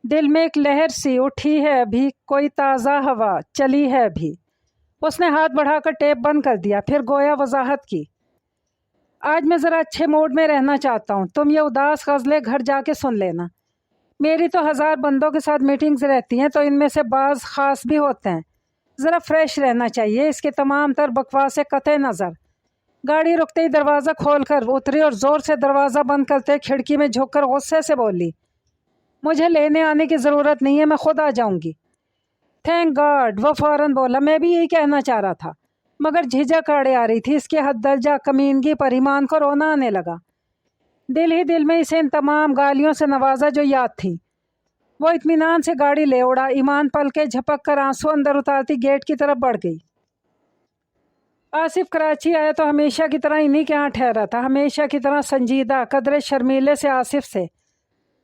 दिल में एक लहर सी उठी है अभी, कोई ताज़ा हवा चली है भी। उसने हाथ बढ़ाकर टेप बंद कर दिया, फिर गोया वजाहत की। आज मैं ज़रा अच्छे मूड में रहना चाहता हूँ। तुम ये उदास गज़लें घर जाके सुन लेना। मेरी तो 1000 बंदों के साथ मीटिंग्स रहती हैं, तो इनमें से बाज़ ख़ास भी होते हैं। ज़रा फ्रेश रहना चाहिए। इसके तमाम तर बकवास से कतई नज़र। गाड़ी रुकते ही दरवाज़ा खोल कर उतरी और ज़ोर से दरवाज़ा बंद करते खिड़की में झुककर गुस्से से बोली, मुझे लेने आने की ज़रूरत नहीं है, मैं खुद आ जाऊंगी। थैंक गॉड, वो फ़ौरन बोला। मैं भी यही कहना चाह रहा था, मगर झिझक आड़े आ रही थी। इसके हद दर्जा कमीनगी पर ईमान को रोना आने लगा। दिल ही दिल में इसे इन तमाम गालियों से नवाजा जो याद थी। वो इत्मीनान से गाड़ी ले उड़ा। ईमान पल के झपक कर आंसू अंदर उतारती गेट की तरफ बढ़ गई। आसिफ कराची आया तो हमेशा की तरह इन्हीं के यहाँ ठहरा था। हमेशा की तरह संजीदा, कदरे शर्मीले से आसिफ से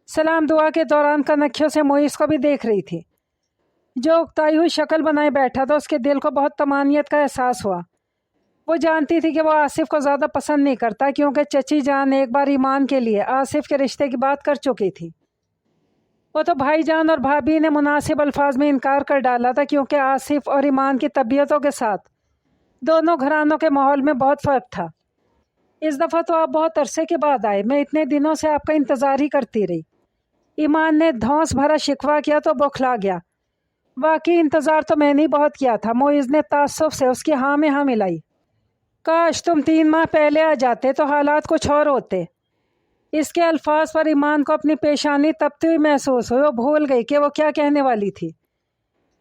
सलाम दुआ के दौरान कनखियों से मोइस को भी देख रही थी, जो उकताई हुई शक्ल बनाए बैठा था। उसके दिल को बहुत तमानियत का एहसास हुआ। वो जानती थी कि वो आसिफ को ज़्यादा पसंद नहीं करता, क्योंकि चची जान एक बार ईमान के लिए आसिफ के रिश्ते की बात कर चुकी थी। वो तो भाईजान और भाभी ने मुनासिब अल्फाज में इनकार कर डाला था, क्योंकि आसिफ और ईमान की तबीयतों के साथ दोनों घरानों के माहौल में बहुत फ़र्क था। इस दफ़ा तो आप बहुत अरसे के बाद आए। मैं इतने दिनों से आपका इंतज़ार ही करती रही। ईमान ने धौंस भरा शिकवा किया तो बौखला गया। वाकई इंतज़ार तो मैंने ही बहुत किया था। मोइज़ ने तासुफ से उसकी हाँ में हाँ मिलाई। काश तुम 3 माह पहले आ जाते तो हालात कुछ और होते। इसके अल्फाज पर ईमान को अपनी पेशानी तपती हुई महसूस हुई। वो भूल गई कि वो क्या कहने वाली थी।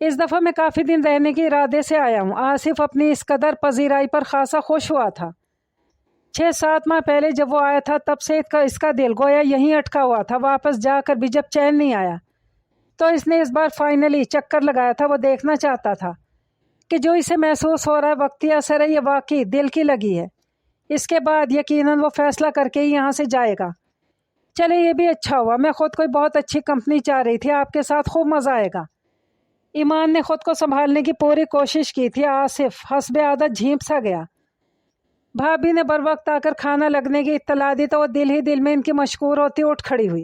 इस दफ़ा मैं काफ़ी दिन रहने के इरादे से आया हूँ। आसिफ अपनी इस कदर पजीराई पर खासा खुश हुआ था। 6-7 माह पहले जब वो आया था, तब से इसका दिल गोया यहीं अटका हुआ था। वापस जाकर भी जब चैन नहीं आया, तो इसने इस बार फाइनली चक्कर लगाया था। वो देखना चाहता था कि जो इसे महसूस हो रहा है वक्ती असर है, ये वाकई दिल की लगी है। इसके बाद यकीनन वो फैसला करके ही यहाँ से जाएगा। चले, ये भी अच्छा हुआ। मैं खुद कोई बहुत अच्छी कंपनी चाह रही थी। आपके साथ खूब मज़ा आएगा। ईमान ने खुद को संभालने की पूरी कोशिश की थी। आसिफ हस्बे आदत झींप सा गया। भाभी ने बर वक्त आकर खाना लगने की इत्तला दी तो वो दिल ही दिल में इनकी मशकूर होती उठ खड़ी हुई।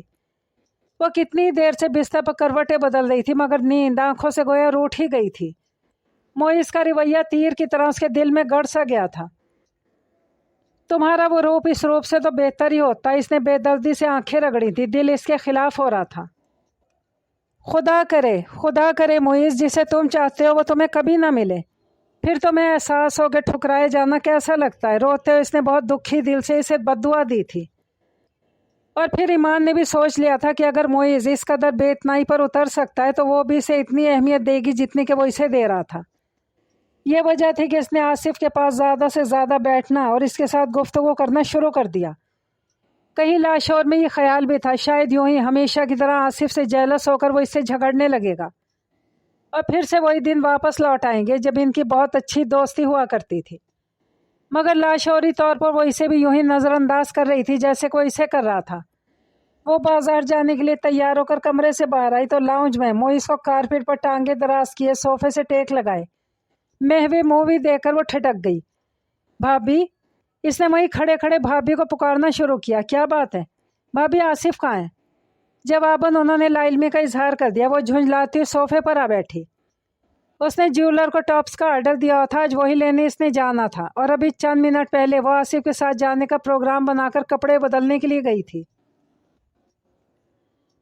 वो कितनी देर से बिस्तर पर करवटें बदल रही थी, मगर नींद आंखों से गोया रूठ ही गई थी। मोइस का रवैया तीर की तरह उसके दिल में गड़ सा गया था। तुम्हारा वो रूप इस रूप से तो बेहतर ही होता। इसने बेदर्दी से आंखें रगड़ी थी। दिल इसके खिलाफ हो रहा था। खुदा करे मोइस, जिसे तुम चाहते हो वो तुम्हें कभी ना मिले। फिर तुम्हें एहसास हो कि ठुकराए जाना कैसा लगता है। रोते हुए इसने बहुत दुखी दिल से इसे बद्दुआ दी थी। और फिर ईमान ने भी सोच लिया था कि अगर मोइस इस कदर बेइत्नाई पर उतर सकता है तो वो भी इसे इतनी अहमियत देगी जितनी कि वो इसे दे रहा था। ये वजह थी कि इसने आसिफ के पास ज़्यादा से ज़्यादा बैठना और इसके साथ गुफ्तगू करना शुरू कर दिया। कहीं लाशोर में ये ख्याल भी था, शायद यूं ही हमेशा की तरह आसिफ से जेलस होकर वो इससे झगड़ने लगेगा और फिर से वही दिन वापस लौट आएंगे जब इनकी बहुत अच्छी दोस्ती हुआ करती थी। मगर लाशौरी तौर पर वो इसे भी यूं ही नज़रअंदाज कर रही थी जैसे कोई इसे कर रहा था। वो बाजार जाने के लिए तैयार होकर कमरे से बाहर आई तो लाउंज में मोइस को कारपेट पर टांगे दराज किए सोफे से टेक लगाए महवे मूवी देखकर वो ठिठक गई। भाभी, इसने वहीं खड़े खड़े भाभी को पुकारना शुरू किया। क्या बात है भाभी, आसिफ कहाँ है? जवाबन उन्होंने लाइलमी का इजहार कर दिया। वो झुंझलाती हुई सोफे पर आ बैठी। उसने ज्वेलर को टॉप्स का ऑर्डर दिया था, आज वही लेने इसने जाना था और अभी चंद मिनट पहले वो आसिफ के साथ जाने का प्रोग्राम बनाकर कपड़े बदलने के लिए गई थी,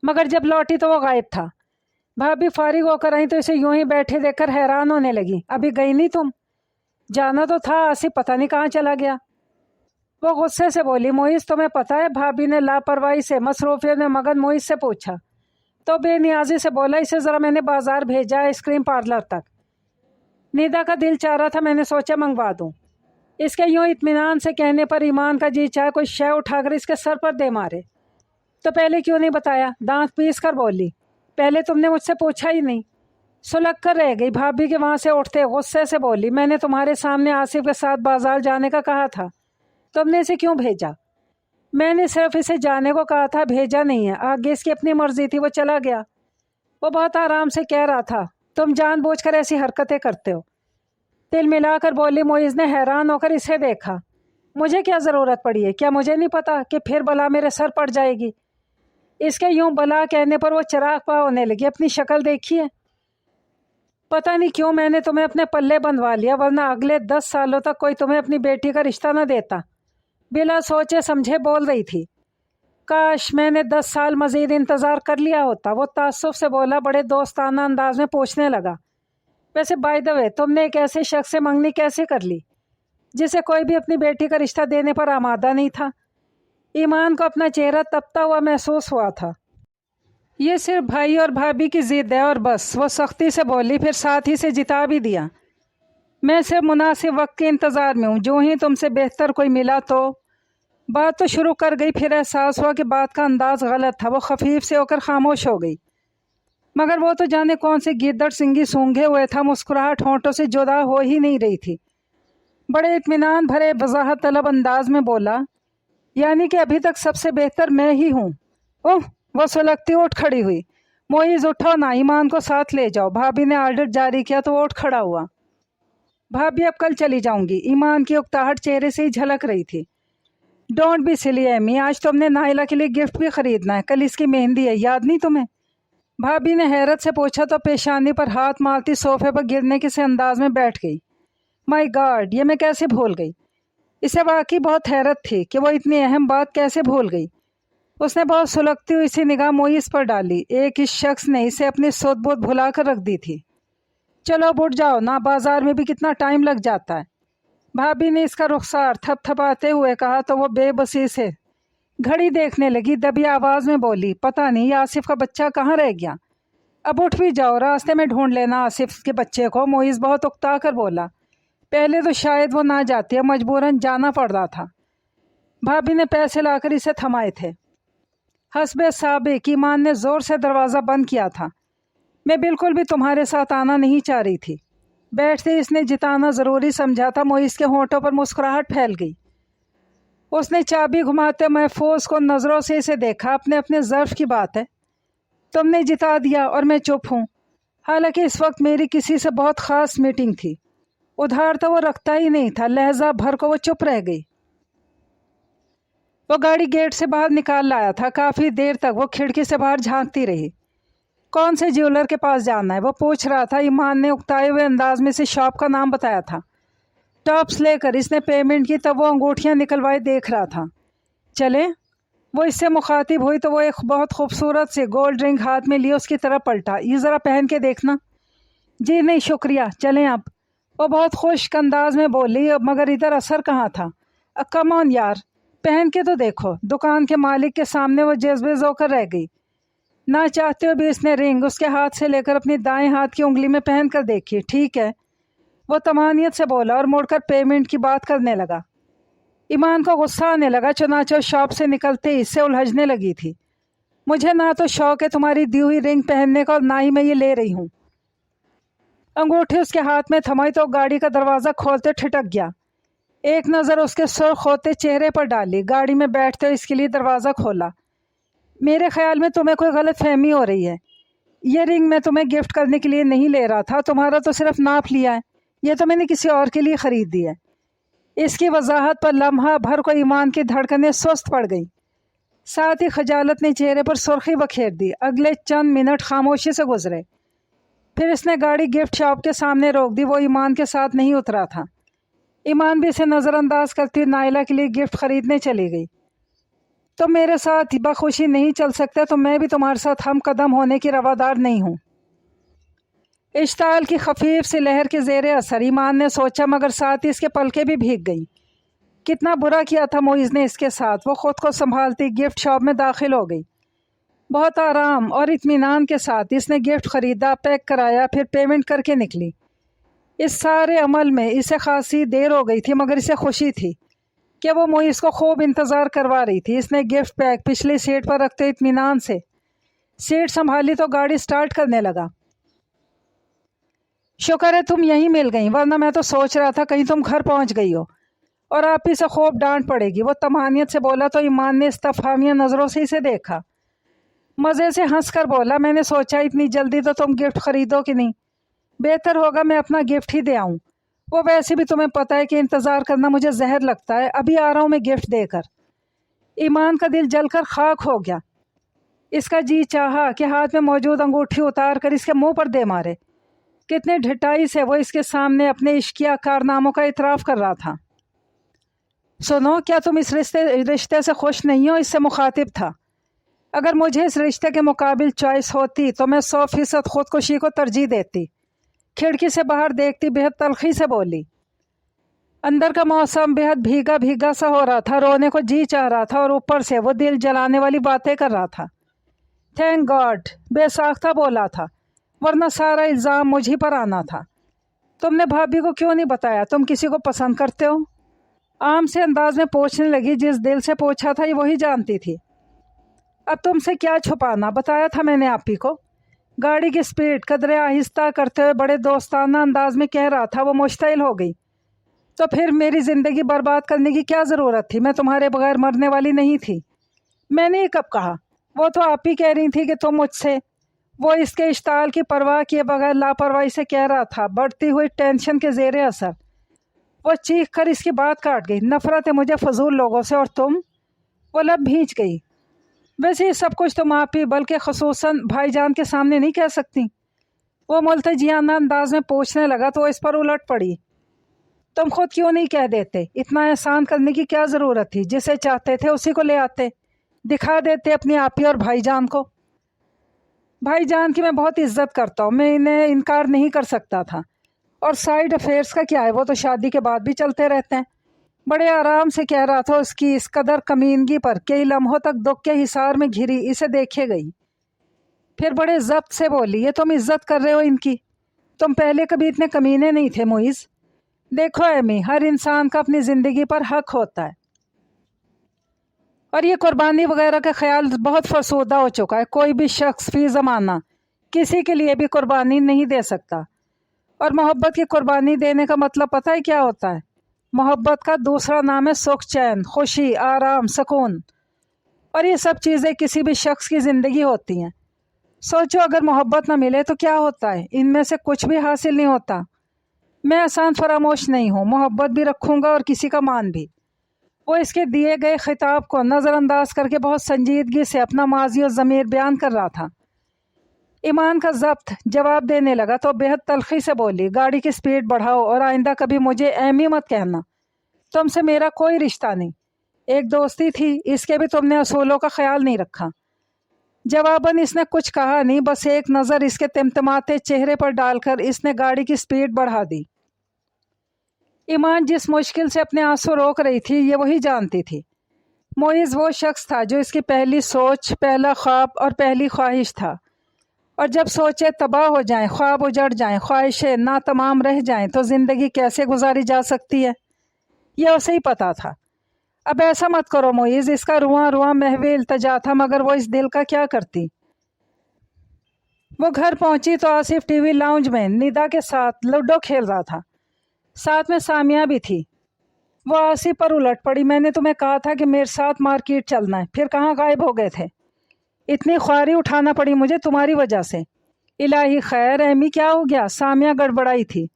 मगर जब लौटी तो वो गायब था। भाभी फारिग होकर आई तो इसे यूं ही बैठे देखकर हैरान होने लगी। अभी गई नहीं तुम? जाना तो था, आसिफ पता नहीं कहाँ चला गया। वो गुस्से से बोली। मोइस, तुम्हें पता है? भाभी ने लापरवाही से मसरूफियत में मगन मोइस से पूछा तो बेनियाजी से बोला, इसे ज़रा मैंने बाजार भेजा आइसक्रीम पार्लर तक। निदा का दिल चाह रहा था, मैंने सोचा मंगवा दूँ। اس کے یوں اطمینان سے کہنے پر ایمان کا جی چاہے کوئی شے اٹھا کر اس کے سر پر دے مارے۔ تو پہلے کیوں نہیں بتایا؟ دانت پیس کر بولی، پہلے تم نے مجھ سے پوچھا ہی نہیں۔ سلگ کر رہ گئی بھابھی کے وہاں سے اٹھتے غصے سے بولی، میں نے تمہارے سامنے آصف کے ساتھ بازار جانے کا کہا تھا، تم نے اسے کیوں بھیجا؟ میں نے صرف اسے جانے کو کہا تھا، بھیجا نہیں ہے، آگے اس کی اپنی مرضی تھی، وہ چلا گیا۔ وہ بہت آرام سے کہہ رہا تھا، تم جان بوجھ کر ایسی حرکتیں کرتے ہو۔ دل ملا کر بولی معیز نے حیران ہو کر اسے دیکھا۔ مجھے کیا ضرورت پڑی ہے؟ کیا مجھے نہیں پتا کہ پھر بلا میرے سر پڑ جائے گی؟ اس کے یوں بلا کہنے پر وہ چراغ پا ہونے لگی۔ اپنی شکل دیکھیے، پتہ نہیں کیوں میں نے تمہیں اپنے پلے بندھوا لیا، ورنہ اگلے 10 سالوں تک کوئی تمہیں اپنی بیٹی کا رشتہ نہ دیتا۔ بلا سوچے سمجھے بول رہی تھی۔ کاش میں نے 10 سال مزید انتظار کر لیا ہوتا، وہ تعصب سے بولا، بڑے دوستانہ انداز میں پوچھنے لگا۔ ویسے بائی دا وے، تم نے ایک ایسے شخص سے منگنی کیسے کر لی جسے کوئی بھی اپنی بیٹی کا رشتہ دینے پر آمادہ نہیں تھا؟ ایمان کو اپنا چہرہ تپتا ہوا محسوس ہوا تھا۔ یہ صرف بھائی اور بھابھی کی ضد ہے اور بس۔ وہ سختی سے بولی، پھر ساتھ ہی سے جتا بھی دیا، میں صرف مناسب وقت کے انتظار میں ہوں، جو ہی تم سے بہتر کوئی ملا تو۔ بات تو شروع کر گئی، پھر احساس ہوا کہ بات کا انداز غلط تھا۔ وہ خفیف سے ہو کر خاموش ہو گئی، مگر وہ تو جانے کون سے گیدڑ سنگھی سونگھے ہوئے تھا، مسکراہٹ ہونٹوں سے جدا ہو ہی نہیں رہی تھی۔ بڑے اطمینان بھرے وضاحت طلب انداز میں بولا، یعنی کہ ابھی تک سب سے بہتر میں ہی ہوں۔ اوہ! وہ سلگتی اٹھ کھڑی ہوئی۔ معیز اٹھو نا، ایمان کو ساتھ لے جاؤ۔ بھابھی نے آرڈر جاری کیا تو وہ اٹھ کھڑا ہوا۔ بھابھی اب کل چلی جاؤں گی۔ ایمان کی اکتاہٹ چہرے سے ہی جھلک رہی تھی۔ ڈونٹ بی سلی ایمی، آج تم نے نائلہ کے لیے گفٹ بھی خریدنا ہے، کل اس کی مہندی ہے، یاد نہیں تمہیں؟ بھابھی نے حیرت سے پوچھا تو پیشانی پر ہاتھ مارتی صوفے پر گرنے کے سے انداز میں بیٹھ گئی۔ مائی گاڈ، یہ میں کیسے بھول گئی؟ اسے واقعی بہت حیرت تھی کہ وہ اتنی اہم بات کیسے بھول گئی۔ اس نے بہت سلگتی ہوئی سی نگاہ معیز پر ڈالی۔ ایک اس شخص نے اسے اپنی سود بودھ بھلا کر رکھ دی تھی۔ چلو اب اٹھ جاؤ نا، بازار میں بھی کتنا ٹائم لگ جاتا ہے۔ بھابھی نے اس کا رخسار تھپ تھپاتے ہوئے کہا تو وہ بے بسی سے گھڑی دیکھنے لگی، دبی آواز میں بولی، پتہ نہیں آصف کا بچہ کہاں رہ گیا، اب اٹھ بھی جاؤ، راستے میں ڈھونڈ لینا آصف کے بچے کو۔ معیز بہت اکتا کر بولا، پہلے تو شاید وہ نہ جاتی، اب مجبوراً جانا پڑ رہا تھا۔ بھابھی نے پیسے لا کر اسے تھمائے تھے۔ حسب سابق ایمان نے زور سے دروازہ بند کیا تھا۔ میں بالکل بھی تمہارے ساتھ آنا نہیں چاہ رہی تھی۔ بیٹھتے اس نے جتانا ضروری سمجھا تھا۔ معیز کے ہونٹوں پر مسکراہٹ پھیل گئی۔ اس نے چابی گھماتے محفوظ کو نظروں سے اسے دیکھا۔ اپنے اپنے ظرف کی بات ہے، تم نے جتا دیا اور میں چپ ہوں، حالانکہ اس وقت میری کسی سے بہت خاص میٹنگ تھی۔ ادھار تو وہ رکھتا ہی نہیں تھا، لہجہ بھر کو وہ چپ رہ گئی۔ وہ گاڑی گیٹ سے باہر نکال لایا تھا۔ کافی دیر تک وہ کھڑکی سے باہر جھانکتی رہی۔ کون سے جیولر کے پاس جانا ہے وہ پوچھ رہا تھا۔ ایمان نے اکتائے ہوئے انداز میں سے شاپ کا نام بتایا تھا۔ ٹاپس لے کر اس نے پیمنٹ کی، تب وہ انگوٹھیاں نکلوائے دیکھ رہا تھا۔ چلے؟ وہ اس سے مخاطب ہوئی تو وہ ایک بہت خوبصورت سے گولڈ رنگ ہاتھ میں لیے اس کی طرف پلٹا۔ یہ ذرا پہن کے دیکھنا۔ جی نہیں شکریہ، چلیں اب، وہ بہت خشک انداز میں بولی، مگر ادھر اثر کہاں تھا۔ کم آن یار، پہن کے تو دیکھو۔ دکان کے مالک کے سامنے وہ جذبیز ہو کر رہ گئی۔ نہ چاہتے ہو بھی اس نے رنگ اس کے ہاتھ سے لے کر اپنی دائیں ہاتھ کی انگلی میں پہن کر دیکھی۔ ٹھیک ہے، وہ طمانیت سے بولا اور مڑ کر پیمنٹ کی بات کرنے لگا۔ ایمان کو غصہ آنے لگا، چنانچہ شاپ سے نکلتے ہی اس سے الجھنے لگی تھی۔ مجھے نہ تو شوق ہے تمہاری دی ہوئی رنگ پہننے کا اور نہ ہی میں یہ لے رہی ہوں۔ انگوٹھی اس کے ہاتھ میں تھمائی تو گاڑی کا دروازہ کھولتے ٹھٹک گیا۔ ایک نظر اس کے سرخ ہوتے چہرے پر ڈالی، گاڑی میں بیٹھتے اس کے لیے دروازہ کھولا۔ میرے خیال میں تمہیں کوئی غلط فہمی ہو رہی ہے، یہ رنگ میں تمہیں گفٹ کرنے کے لیے نہیں لے رہا تھا، تمہارا تو صرف ناپ لیا ہے، یہ تو میں نے کسی اور کے لیے خرید دی ہے۔ اس کی وضاحت پر لمحہ بھر کو ایمان کی دھڑکنیں سست پڑ گئیں، ساتھ ہی خجالت نے چہرے پر سرخی بکھیر دی۔ اگلے چند منٹ خاموشی سے گزرے، پھر اس نے گاڑی گفٹ شاپ کے سامنے روک دی۔ وہ ایمان کے ساتھ نہیں اترا تھا۔ ایمان بھی اسے نظر انداز کرتی نائلہ کے لیے گفٹ خریدنے چلی گئی۔ تم میرے ساتھ بخوشی نہیں چل سکتے تو میں بھی تمہارے ساتھ ہم قدم ہونے کی روادار نہیں ہوں۔ اشتعال کی خفیف سی لہر کے زیر اثر ایمان نے سوچا، مگر ساتھ ہی اس کے پلکیں بھی بھیگ گئیں۔ کتنا برا کیا تھا معیز نے اس کے ساتھ۔ وہ خود کو سنبھالتی گفٹ شاپ میں داخل ہو گئی۔ بہت آرام اور اطمینان کے ساتھ اس نے گفٹ خریدا، پیک کرایا، پھر پیمنٹ کر کے نکلی۔ اس سارے عمل میں اسے خاصی دیر ہو گئی تھی، مگر اسے خوشی تھی کہ وہ معیز کو خوب انتظار کروا رہی تھی۔ اس نے گفٹ پیک پچھلی سیٹ پر رکھتے اطمینان سے سیٹ سنبھالی تو گاڑی سٹارٹ کرنے لگا۔ شکر ہے تم یہیں مل گئی، ورنہ میں تو سوچ رہا تھا کہیں تم گھر پہنچ گئی ہو اور آپ ہی سے خوب ڈانٹ پڑے گی، وہ طمانیت سے بولا تو ایمان نے استفہامیہ نظروں سے اسے دیکھا۔ مزے سے ہنس کر بولا، میں نے سوچا اتنی جلدی تو تم گفٹ خریدو کہ نہیں، بہتر ہوگا میں اپنا گفٹ ہی دے آؤں، وہ ویسے بھی تمہیں پتہ ہے کہ انتظار کرنا مجھے زہر لگتا ہے، ابھی آ رہا ہوں میں گفٹ دے کر۔ ایمان کا دل جل کر خاک ہو گیا۔ اس کا جی چاہا کہ ہاتھ میں موجود انگوٹھی اتار کر اس کے منہ پر دے مارے۔ کتنے ڈھٹائی سے وہ اس کے سامنے اپنے عشقیہ کارناموں کا اعتراف کر رہا تھا۔ سنو، کیا تم اس رشتے سے خوش نہیں ہو؟ اس سے مخاطب تھا۔ اگر مجھے اس رشتے کے مقابل چوائس ہوتی تو میں 100% خودکشی کو ترجیح دیتی۔ کھڑکی سے باہر دیکھتی بہت تلخی سے بولی۔ اندر کا موسم بہت بھیگا بھیگا سا ہو رہا تھا، رونے کو جی چاہ رہا تھا اور اوپر سے وہ دل جلانے والی باتیں کر رہا تھا۔ تھینک گاڈ، بے ساختہ بولا تھا، ورنہ سارا الزام مجھ ہی پر آنا تھا۔ تم نے بھابھی کو کیوں نہیں بتایا تم کسی کو پسند کرتے ہو؟ عام سے انداز میں پوچھنے لگی، جس دل سے پوچھا تھا یہ وہی جانتی تھی۔ اب تم سے کیا چھپانا، بتایا تھا میں نے آپ ہی کو۔ گاڑی کی سپیڈ قدرے آہستہ کرتے ہوئے بڑے دوستانہ انداز میں کہہ رہا تھا۔ وہ مشتعل ہو گئی۔ تو پھر میری زندگی برباد کرنے کی کیا ضرورت تھی؟ میں تمہارے بغیر مرنے والی نہیں تھی۔ میں نے یہ کب کہا؟ وہ تو آپ ہی کہہ رہی تھی کہ تم مجھ سے۔ وہ اس کے اشتعال کی پرواہ کیے بغیر لاپرواہی سے کہہ رہا تھا، بڑھتی ہوئی ٹینشن کے زیر اثر۔ وہ چیخ کر اس کی بات کاٹ گئی۔ نفرت ہے مجھے فضول لوگوں سے، اور تم؟ وہ لب بھینچ گئی۔ ویسے یہ سب کچھ تم آپ ہی، بلکہ خصوصاً بھائی جان کے سامنے نہیں کہہ سکتی۔ وہ ملتجیانہ انداز میں پوچھنے لگا تو وہ اس پر الٹ پڑی۔ تم خود کیوں نہیں کہہ دیتے؟ اتنا احسان کرنے کی کیا ضرورت تھی؟ جسے چاہتے تھے اسی کو لے آتے، دکھا دیتے اپنی آپی اور بھائی جان کو۔ بھائی جان کی میں بہت عزت کرتا ہوں، میں انہیں انکار نہیں کر سکتا تھا۔ اور سائیڈ افیئرس کا کیا ہے، وہ تو شادی کے بعد بھی چلتے رہتے ہیں۔ بڑے آرام سے کہہ رہا تھا اس کی اس قدر کمینگی پر کئی لمحوں تک دکھ کے حصار میں گھری اسے دیکھے گئی۔ پھر بڑے ضبط سے بولی، یہ تم عزت کر رہے ہو ان کی؟ تم پہلے کبھی اتنے کمینے نہیں تھے معیز۔ دیکھو ایمی، ہر انسان کا اپنی زندگی پر حق ہوتا ہے، اور یہ قربانی وغیرہ کا خیال بہت فرسودہ ہو چکا ہے۔ کوئی بھی شخص فی زمانہ کسی کے لیے بھی قربانی نہیں دے سکتا، اور محبت کی قربانی دینے کا مطلب پتہ ہے کیا ہوتا ہے؟ محبت کا دوسرا نام ہے سکھ، چین، خوشی، آرام، سکون، اور یہ سب چیزیں کسی بھی شخص کی زندگی ہوتی ہیں۔ سوچو اگر محبت نہ ملے تو کیا ہوتا ہے؟ ان میں سے کچھ بھی حاصل نہیں ہوتا۔ میں آسان فراموش نہیں ہوں، محبت بھی رکھوں گا اور کسی کا مان بھی۔ وہ اس کے دیے گئے خطاب کو نظر انداز کر کے بہت سنجیدگی سے اپنا ماضی و ضمیر بیان کر رہا تھا۔ ایمان کا ضبط جواب دینے لگا تو بہت تلخی سے بولی، گاڑی کی سپیڈ بڑھاؤ اور آئندہ کبھی مجھے ایمی مت کہنا، تم سے میرا کوئی رشتہ نہیں۔ ایک دوستی تھی، اس کے بھی تم نے اصولوں کا خیال نہیں رکھا۔ جواباً اس نے کچھ کہا نہیں، بس ایک نظر اس کے تمتماتے چہرے پر ڈال کر اس نے گاڑی کی سپیڈ بڑھا دی۔ ایمان جس مشکل سے اپنے آنسو روک رہی تھی یہ وہی جانتی تھی۔ معیز وہ شخص تھا جو اس کی پہلی سوچ، پہلا خواب اور پہلی خواہش تھا، اور جب سوچیں تباہ ہو جائیں، خواب اجڑ جائیں، خواہشیں ناتمام رہ جائیں تو زندگی کیسے گزاری جا سکتی ہے، یہ اسے ہی پتا تھا۔ اب ایسا مت کرو معیز، اس کا رواں رواں محو التجا تھا، مگر وہ اس دل کا کیا کرتی۔ وہ گھر پہنچی تو آصف ٹی وی لاؤنج میں ندا کے ساتھ لوڈو کھیل رہا تھا، ساتھ میں سامیہ بھی تھی۔ وہ آصف پر الٹ پڑی، میں نے تمہیں کہا تھا کہ میرے ساتھ مارکیٹ چلنا ہے، پھر کہاں غائب ہو گئے تھے؟ اتنی خواری اٹھانا پڑی مجھے تمہاری وجہ سے۔ الہی خیر، ایمی کیا ہو گیا؟ سامیہ گڑبڑائی تھی۔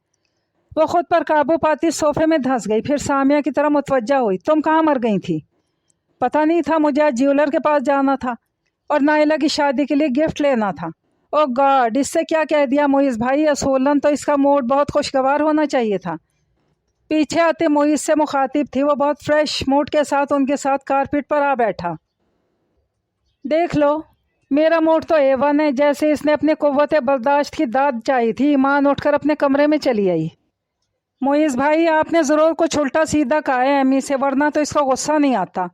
وہ خود پر قابو پاتی صوفے میں دھنس گئی، پھر سامیہ کی طرح متوجہ ہوئی، تم کہاں مر گئی تھی؟ پتہ نہیں تھا، مجھے آج جیولر کے پاس جانا تھا اور نائلہ کی شادی کے لیے گفٹ لینا تھا۔ او گاڈ، اس سے کیا کہہ دیا معیز بھائی؟ اصولاً تو اس کا موڈ بہت خوشگوار ہونا چاہیے تھا۔ پیچھے آتے معیز سے مخاطب تھی، وہ بہت فریش موڈ کے ساتھ ان کے ساتھ کارپیٹ پر آ بیٹھا۔ دیکھ لو، میرا موڈ تو A1 ہے۔ جیسے اس نے اپنے قوت برداشت کی داد چاہی تھی، ایمان اٹھ کر اپنے کمرے میں چلی آئی۔ معیز بھائی، آپ نے ضرور کچھ الٹا سیدھا کہا ہے ایمی سے، ورنہ تو اس کو غصہ نہیں آتا۔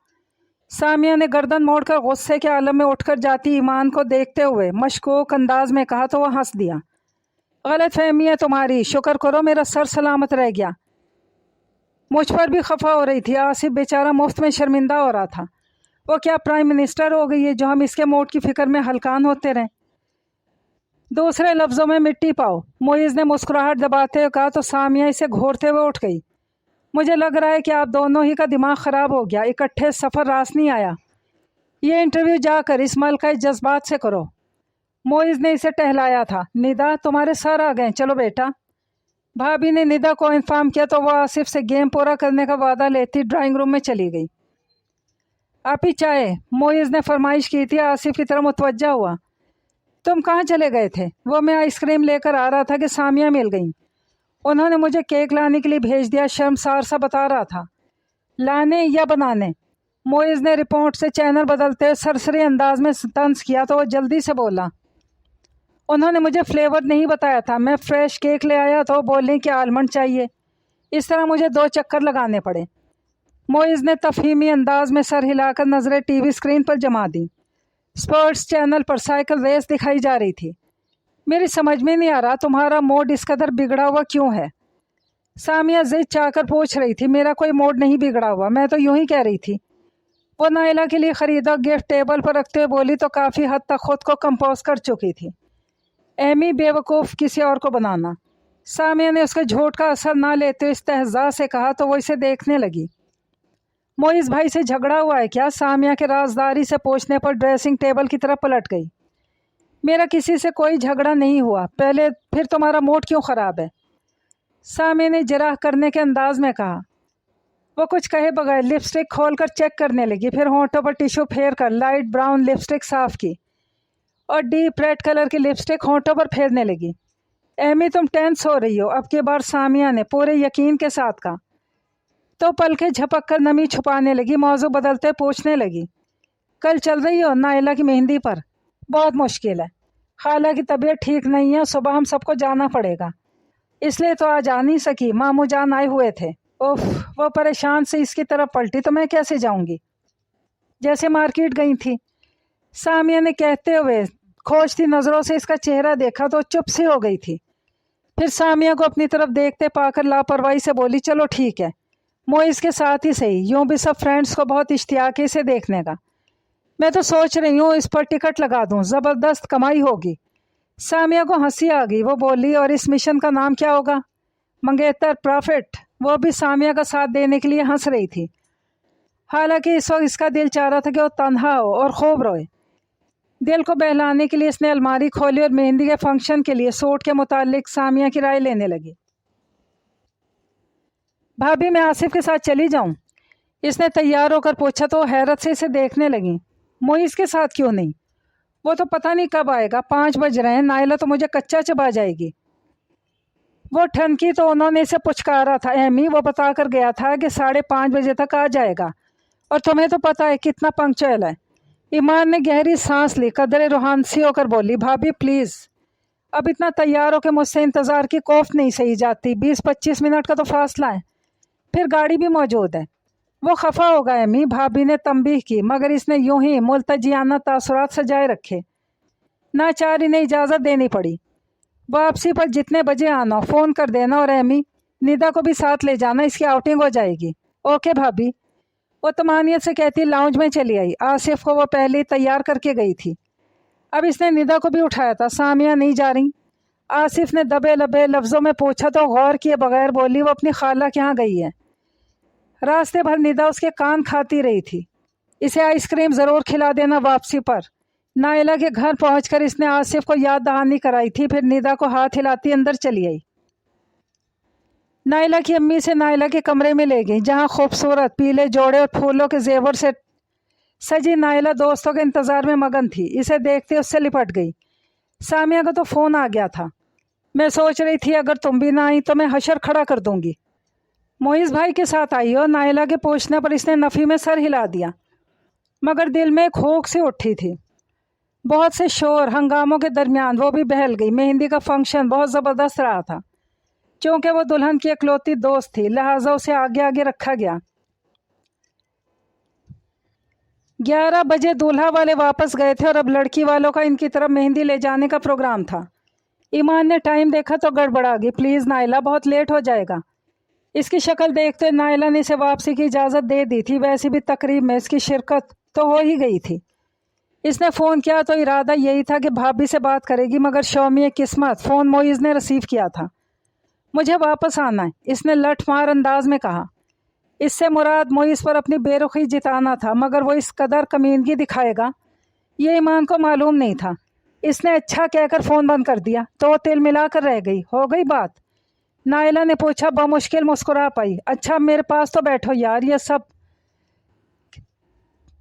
سامیہ نے گردن موڑ کر غصے کے عالم میں اٹھ کر جاتی ایمان کو دیکھتے ہوئے مشکوک انداز میں کہا تو وہ ہنس دیا۔ गलत फहमी है तुम्हारी, शुक्र करो मेरा सर सलामत रह गया। मुझ पर भी खफा हो रही थी। आसिफ बेचारा मुफ्त में शर्मिंदा हो रहा था। वो क्या प्राइम मिनिस्टर हो गई है जो हम इसके मोट की फिक्र में हलकान होते रहें। दूसरे लफ्ज़ों में मिट्टी पाओ, मोइज़ ने मुस्कुराहट दबाते हुए कहा तो सामिया इसे घूरते हुए उठ गई। मुझे लग रहा है कि आप दोनों ही का दिमाग ख़राब हो गया, इकट्ठे सफ़र रास नहीं आया। ये इंटरव्यू जाकर इस मल का इस जज्बात से करो। मोइज़ ने इसे टहलाया था। निदा तुम्हारे सर आ गए, चलो बेटा। भाभी ने निदा को इन्फॉर्म किया तो वह आसिफ से गेम पूरा करने का वादा लेती ड्राइंग रूम में चली गई। आप ही चाय, मोइज़ ने फरमाइश की थी। आसिफ की तरफ मुतवज्जा हुआ। तुम कहाँ चले गए थे? वो मैं आइसक्रीम लेकर आ रहा था कि सामिया मिल गई। उन्होंने मुझे केक लाने के लिए भेज दिया, शर्मसार सा बता रहा था। लाने या बनाने? मोइज़ ने रिपोर्ट से चैनल बदलते हुए सरसरी अंदाज में तंज किया तो वो जल्दी से बोला, उन्होंने मुझे फ्लेवर नहीं बताया था। मैं फ्रेश केक ले आया तो बोलें कि आलमंड चाहिए। इस तरह मुझे 2 चक्कर लगाने पड़े। मोइज़ ने तफहीमी अंदाज में सर हिलाकर नज़रें टीवी स्क्रीन पर जमा दी। स्पोर्ट्स चैनल पर साइकिल रेस दिखाई जा रही थी। मेरी समझ में नहीं आ रहा तुम्हारा मूड इस कदर बिगड़ा हुआ क्यों है? सामिया जिद चाहकर पूछ रही थी। मेरा कोई मूड नहीं बिगड़ा हुआ, मैं तो यूं ही कह रही थी। वो नाइला के लिए ख़रीदा गिफ्ट टेबल पर रखते हुए बोली तो काफ़ी हद तक खुद को कंपोज कर चुकी थी। एमी बेवकूफ़ किसी और को बनाना। सामिया ने उसके झूठ का असर ना लेते हुए इस्तेहज़ा से कहा तो वो इसे देखने लगी। मोइज़ भाई से झगड़ा हुआ है क्या? सामिया के राजदारी से पूछने पर ड्रेसिंग टेबल की तरफ पलट गई। मेरा किसी से कोई झगड़ा नहीं हुआ। पहले फिर तुम्हारा मूड क्यों ख़राब है? सामिया ने जराह करने के अंदाज में कहा। वो कुछ कहे बगैर लिपस्टिक खोलकर चेक करने लगी, फिर होंठों पर टिश्यू फेर कर लाइट ब्राउन लिपस्टिक साफ़ की और डीप रेड कलर की लिपस्टिक होंठों पर फेरने लगी। एमी तुम टेंस हो रही हो, अब की बार सामिया ने पूरे यकीन के साथ कहा तो पलके झपक कर नमी छुपाने लगी। मौजू बदलते पूछने लगी, कल चल रही हो नाइला की मेहंदी पर? बहुत मुश्किल है, खाला की तबीयत ठीक नहीं है, सुबह हम सबको जाना पड़ेगा, इसलिए तो आज आ नहीं सकी। मामू जान आए हुए थे। उफ, वो परेशान से इसकी तरफ पलटी तो मैं कैसे जाऊंगी, जैसे मार्केट गई थी। सामिया ने कहते हुए खोजती नज़रों से इसका चेहरा देखा तो चुप सी हो गई थी। फिर सामिया को अपनी तरफ देखते पाकर लापरवाही से बोली, चलो ठीक है, मोइज़ के साथ ही सही, यूँ भी सब फ्रेंड्स को बहुत इश्तियाक है इसे देखने का। मैं तो सोच रही हूँ इस पर टिकट लगा दूँ, ज़बरदस्त कमाई होगी। सामिया को हंसी आ गई। वो बोली, और इस मिशन का नाम क्या होगा? मंगेतर प्रॉफिट। वो भी सामिया का साथ देने के लिए हंस रही थी। हालांकि इस वक्त इसका दिल चाह रहा था कि वो तन्हा हो और खूब रोए। दिल को बहलाने के लिए इसने अलमारी खोली और मेहंदी के फंक्शन के लिए सूट के मुतालिक सामिया की राय लेने लगी। भाभी मैं आसिफ के साथ चली जाऊं? इसने तैयार होकर पूछा तो हैरत से इसे देखने लगी। मोइज़ के साथ क्यों नहीं? वो तो पता नहीं कब आएगा, 5 बज रहे हैं, नाइला तो मुझे कच्चा चबा जाएगी। वो ठनकी तो उन्होंने इसे पुचकारा था। एमी, वो बता कर गया था कि 5:30 बजे तक आ जाएगा, और तुम्हें तो पता है कितना पंक्चुअल है। ईमान ने गहरी सांस ली, कदरे रूहानसी होकर बोली, भाभी प्लीज़, अब इतना तैयार हो के मुझसे इंतज़ार की कोफ नहीं सही जाती। 20-25 मिनट का तो फासला है, फिर गाड़ी भी मौजूद है। वो खफा होगा एमी, भाभी ने तंबीह की, मगर इसने यूं ही मुल्तजियाना तासुरात सजाए रखे। नाचार इन्हें इजाज़त देनी पड़ी। वापसी पर जितने बजे आना फ़ोन कर देना, और एमी निदा को भी साथ ले जाना, इसकी आउटिंग हो जाएगी। ओके भाभी। वो तमानियत से कहती लाउंज में चली आई। आसिफ को वो पहले ही तैयार करके गई थी। अब इसने निदा को भी उठाया था। सामिया नहीं जा रही? आसिफ ने दबे लबे लफ्ज़ों में पूछा तो गौर किए बगैर बोली, वो अपनी खाला के यहाँ गई है। रास्ते भर निदा उसके कान खाती रही थी। इसे आइसक्रीम ज़रूर खिला देना वापसी पर। नाइला के घर पहुंचकर इसने आसिफ को याद दहानी कराई थी, फिर निदा को हाथ हिलाती अंदर चली आई। नाइला की अम्मी से नाइला के कमरे में ले गई, जहां खूबसूरत पीले जोड़े और फूलों के जेवर से सजी नाइला दोस्तों के इंतज़ार में मगन थी। इसे देखते उससे लिपट गई। सामिया का तो फ़ोन आ गया था। मैं सोच रही थी अगर तुम भी ना आई तो मैं हशर खड़ा कर दूंगी। मोइज़ भाई के साथ आई हो? नाइला के पूछने पर इसने नफ़ी में सर हिला दिया, मगर दिल में एक होक से उठी थी। बहुत से शोर हंगामों के दरमियान वो भी बहल गई। मेहंदी का फंक्शन बहुत ज़बरदस्त रहा था। चूँकि वो दुल्हन की इकलौती दोस्त थी, लिहाजा उसे आगे आगे रखा गया। 11 बजे दूल्हा वाले वापस गए थे और अब लड़की वालों का इनकी तरफ मेहंदी ले जाने का प्रोग्राम था। ईमान ने टाइम देखा तो गड़बड़ा गई। प्लीज़ नाइला, बहुत लेट हो जाएगा। इसकी शक्ल देखते नाइला ने इसे वापसी की इजाज़त दे दी थी। वैसे भी तकरीब में इसकी शिरकत तो हो ही गई थी। इसने फ़ोन किया तो इरादा यही था कि भाभी से बात करेगी, मगर शौमी किस्मत फ़ोन मोइज़ ने रिसीव किया था। मुझे वापस आना है, इसने लठमार अंदाज में कहा। इससे मुराद मोइज़ पर अपनी बेरुखी जिताना था, मगर वो इस कदर कमीनगी दिखाएगा ये ईमान को मालूम नहीं था। इसने अच्छा कहकर फ़ोन बंद कर दिया तो तिल मिलाकर रह गई। हो गई बात? नाइला ने पूछा। बमुश्किल मुस्कुरा पाई। अच्छा मेरे पास तो बैठो यार, ये सब।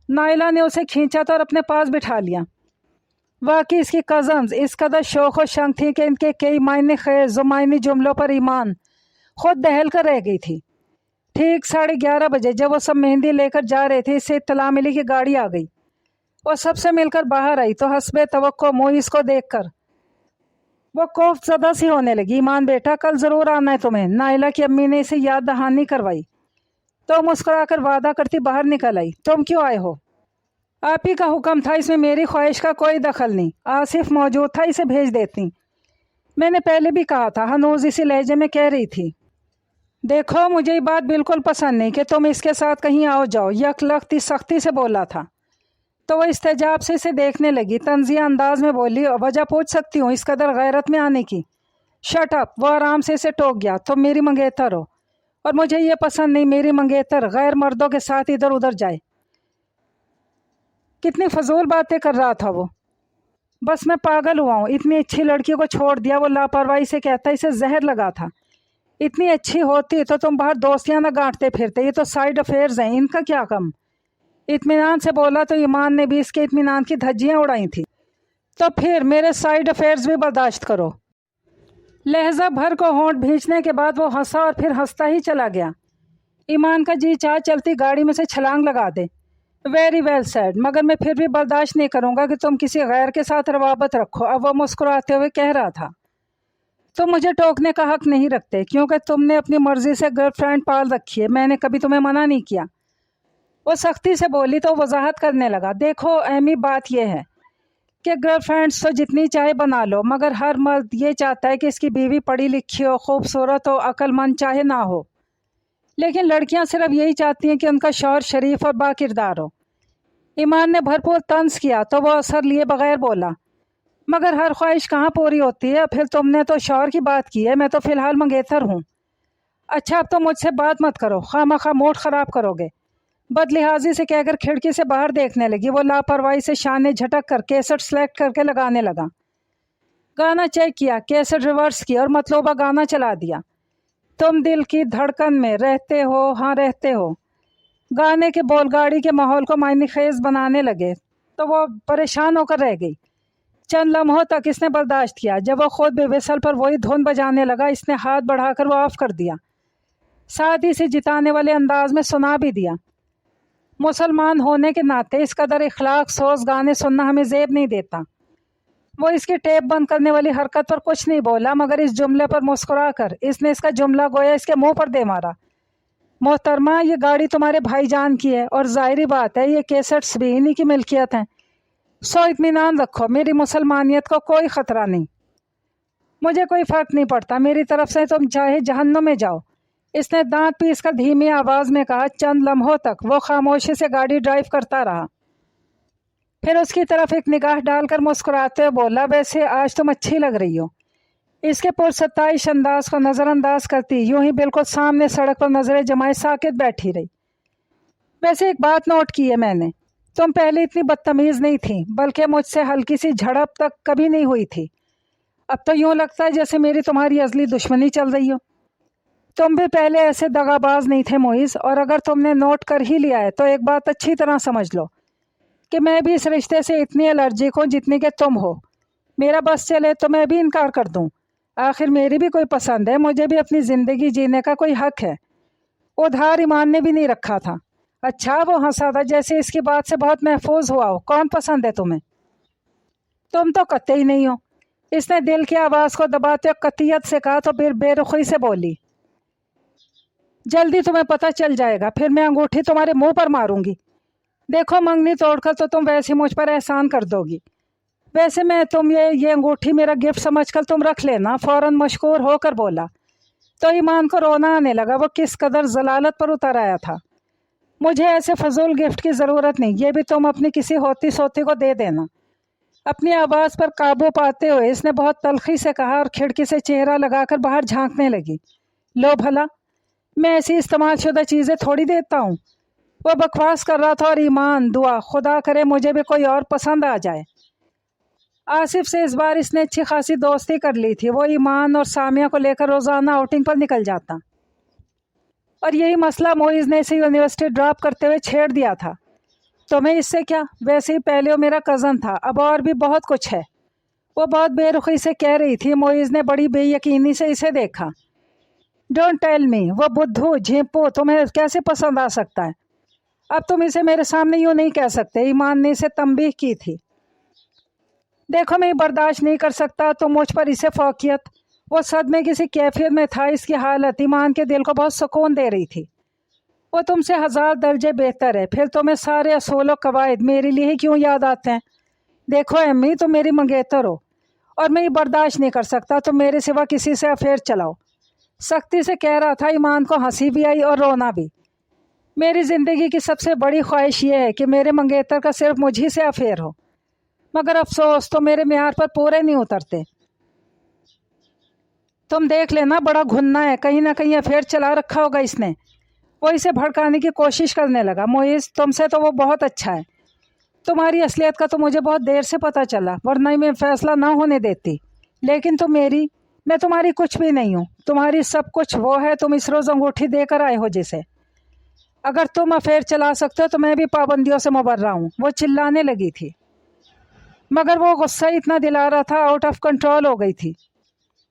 नाइला ने उसे खींचा तो और अपने पास बिठा लिया। वाकई इसकी कज़न्स इस कदर शौक व शंक थी कि इनके कई मायने खैर ज़ुमाइनी जुमलों पर ईमान खुद दहल कर रह गई थी। ठीक 11:30 बजे जब वो सब मेहंदी लेकर जा रहे थे, इससे इत्तला मिली कि गाड़ी आ गई। वो सबसे मिलकर बाहर आई तो हस्बे तवक्को मोइस को देखकर वो खौफज़दा सी होने लगी। ईमान बेटा, कल ज़रूर आना है तुम्हें। नाइला की अम्मी ने इसे याद दहानी करवाई तो मुस्कुराकर वादा करती बाहर निकल आई। तुम क्यों आए हो? आप ही का हुक्म था, इसमें मेरी ख्वाहिश का कोई दखल नहीं। आसिफ मौजूद था, इसे भेज देती। मैंने पहले भी कहा था, हनूज इसी लहजे में कह रही थी। देखो मुझे ये बात बिल्कुल पसंद नहीं कि तुम इसके साथ कहीं आओ जाओ, यकलख्ती सख्ती से बोला था। तो वह इस्तेजाब से इसे देखने लगी। तंजिया अंदाज में बोली, वजह पूछ सकती हूँ इस कदर गैरत में आने की? Shut up. वो आराम से इसे टोक गया। तुम मेरी मंगेतर हो और मुझे ये पसंद नहीं मेरी मंगेतर गैर मर्दों के साथ इधर उधर जाए। कितनी फजूल बातें कर रहा था वो। बस मैं पागल हुआ हूँ, इतनी अच्छी लड़की को छोड़ दिया। वो लापरवाही से कहता इसे जहर लगा था। इतनी अच्छी होती तो तुम बाहर दोस्तियां न गांठते फिरते। ये तो साइड अफेयर्स हैं, इनका क्या कम। इत्मीनान से बोला तो ईमान ने भी इसके इत्मीनान की धज्जियां उड़ाई थी। तो फिर मेरे साइड अफेयर्स भी बर्दाश्त करो। लहजा भर को होंठ भींचने के बाद वो हंसा और फिर हंसता ही चला गया। ईमान का जी चाह चलती गाड़ी में से छलांग लगा दे। वेरी वेल सेड, मगर मैं फिर भी बर्दाश्त नहीं करूंगा कि तुम किसी गैर के साथ रवाबत रखो। अब वो मुस्कुराते हुए कह रहा था, तुम मुझे टोकने का हक नहीं रखते क्योंकि तुमने अपनी मर्जी से गर्लफ्रेंड पाल रखी है। मैंने कभी तुम्हें मना नहीं किया। वो सख्ती से बोली तो वजाहत करने लगा। देखो अहमी बात यह है कि गर्लफ्रेंड्स तो जितनी चाहे बना लो, मगर हर मर्द ये चाहता है कि इसकी बीवी पढ़ी लिखी हो, खूबसूरत हो, अक्लमंद चाहे ना हो। लेकिन लड़कियां सिर्फ यही चाहती हैं कि उनका शौहर शरीफ और बाकिरदार हो। ईमान ने भरपूर तंज किया तो वो असर लिए बगैर बोला, मगर हर ख्वाहिश कहाँ पूरी होती है? फिर तुमने तो शौहर की बात की है, मैं तो फ़िलहाल मंगेतर हूँ। अच्छा अब तो मुझसे बात मत करो, खामखा मूड ख़राब करोगे। बदलिहाजी से कहकर खिड़की से बाहर देखने लगी। वो लापरवाही से शाने झटक कर कैसेट सेलेक्ट करके लगाने लगा। गाना चेक किया, कैसेट रिवर्स किया और मतलूबा गाना चला दिया। तुम दिल की धड़कन में रहते हो, हाँ रहते हो। गाने के बोल गाड़ी के माहौल को मायने खेज बनाने लगे तो वो परेशान होकर रह गई। चंद लम्हों तक इसने बर्दाश्त किया। जब वो खुद बेविसल पर वही धुन बजाने लगा, इसने हाथ बढ़ाकर वो ऑफ कर दिया। साथ ही से जिताने वाले अंदाज में सुना भी दिया। मुसलमान होने के नाते इस कदर इखलाक सोज गाने सुनना हमें ज़ेब नहीं देता। वो इसकी टेप बंद करने वाली हरकत पर कुछ नहीं बोला, मगर इस जुमले पर मुस्कुरा कर इसने इसका जुमला गोया इसके मुंह पर दे मारा। मोहतरमा, ये गाड़ी तुम्हारे भाईजान की है और जाहिरी बात है ये कैसेट्स भी इन्हीं की मिल्कियत हैं। सो इत्मीनान रखो, मेरी मुसलमानियत को कोई ख़तरा नहीं। मुझे कोई फ़र्क नहीं पड़ता, मेरी तरफ से तुम चाहे जहन्नुम में जाओ। इसने दांत पीस कर धीमी आवाज़ में कहा। चंद लम्हों तक वो खामोशी से गाड़ी ड्राइव करता रहा। फिर उसकी तरफ एक निगाह डालकर मुस्कुराते हुए बोला, वैसे आज तुम अच्छी लग रही हो। इसके पुरसताइश अंदाज को नज़रअंदाज करती यूं ही बिल्कुल सामने सड़क पर नजरें जमाए साकित बैठी रही। वैसे एक बात नोट की है मैंने, तुम पहले इतनी बदतमीज़ नहीं थी, बल्कि मुझसे हल्की सी झड़प तक कभी नहीं हुई थी। अब तो यूं लगता है जैसे मेरी तुम्हारी अजली दुश्मनी चल रही हो। तुम भी पहले ऐसे दगाबाज नहीं थे मोइज़, और अगर तुमने नोट कर ही लिया है तो एक बात अच्छी तरह समझ लो कि मैं भी इस रिश्ते से इतनी एलर्जिक हूँ जितनी कि तुम हो। मेरा बस चले तो मैं भी इनकार कर दूँ। आखिर मेरी भी कोई पसंद है, मुझे भी अपनी ज़िंदगी जीने का कोई हक है। उधार ईमान ने भी नहीं रखा था। अच्छा, वो हंसा था जैसे इसकी बात से बहुत महफूज हुआ हो। कौन पसंद है तुम्हें? तुम तो कतई नहीं हो। इसने दिल की आवाज़ को दबाते हुए कतियत से कहा तो फिर बेरुखी से बोली, जल्दी तुम्हें पता चल जाएगा, फिर मैं अंगूठी तुम्हारे मुंह पर मारूंगी। देखो मंगनी तोड़कर तो तुम वैसे मुझ पर एहसान कर दोगी, वैसे मैं तुम ये अंगूठी मेरा गिफ्ट समझकर तुम रख लेना, फौरन मशकूर होकर बोला। तो ईमान को रोना आने लगा। वो किस कदर जलालत पर उतर आया था। मुझे ऐसे फजूल गिफ्ट की ज़रूरत नहीं, ये भी तुम अपनी किसी होती सोती को दे देना। अपनी आवाज़ पर काबू पाते हुए इसने बहुत तलखी से कहा और खिड़की से चेहरा लगाकर बाहर झांकने लगी। लो भला, मैं ऐसी इस्तेमाल शुदा चीज़ें थोड़ी देता हूँ। वो बकवास कर रहा था और ईमान दुआ खुदा करे मुझे भी कोई और पसंद आ जाए। आसिफ से इस बार इसने अच्छी खासी दोस्ती कर ली थी। वो ईमान और सामिया को लेकर रोज़ाना आउटिंग पर निकल जाता और यही मसला मोइज़ ने इसे यूनिवर्सिटी ड्रॉप करते हुए छेड़ दिया था। तो मैं इससे क्या, वैसे ही पहले वो मेरा कज़न था, अब और भी बहुत कुछ है। वो बहुत बेरुखी से कह रही थी। मोइज़ ने बड़ी बेयकीनी से इसे देखा। डोंट टेल मी, वो बुद्धू झिंपू तुम्हें कैसे पसंद आ सकता है? अब तुम इसे मेरे सामने यूँ नहीं कह सकते। ईमान ने इसे तंबीह की थी। देखो, मैं बर्दाश्त नहीं कर सकता तो मुझ पर इसे फौकियत। वो सदमे किसी कैफियत में था। इसकी हालत ईमान के दिल को बहुत सुकून दे रही थी। वो तुमसे 1000 दर्जे बेहतर है। फिर तुम्हें सारे असूल व कवायद मेरे लिए ही क्यों याद आते हैं? देखो अम्मी, तुम मेरी मंगेतर हो और मैं ये बर्दाश्त नहीं कर सकता तुम मेरे सिवा किसी से अफेयर चलाओ। सख्ती से कह रहा था। ईमान को हंसी भी आई और रोना भी। मेरी ज़िंदगी की सबसे बड़ी ख्वाहिश ये है कि मेरे मंगेतर का सिर्फ मुझी से अफेयर हो, मगर अफसोस तो मेरे म्यार पर पूरे नहीं उतरते। तुम देख लेना, बड़ा घुन्ना है, कहीं ना कहीं अफेयर चला रखा होगा इसने। वो इसे भड़काने की कोशिश करने लगा। मोइज़, तुमसे तो वो बहुत अच्छा है। तुम्हारी असलियत का तो मुझे बहुत देर से पता चला, वरना मैं फैसला ना होने देती। लेकिन तुम मेरी, मैं तुम्हारी कुछ भी नहीं हूँ। तुम्हारी सब कुछ वो है तुम इस रोज़ अंगूठी देकर आए हो जिसे। अगर तुम अफेयर चला सकते हो तो मैं भी पाबंदियों से मुबर्रा हूँ। वो चिल्लाने लगी थी, मगर वो गुस्सा इतना दिला रहा था, आउट ऑफ कंट्रोल हो गई थी।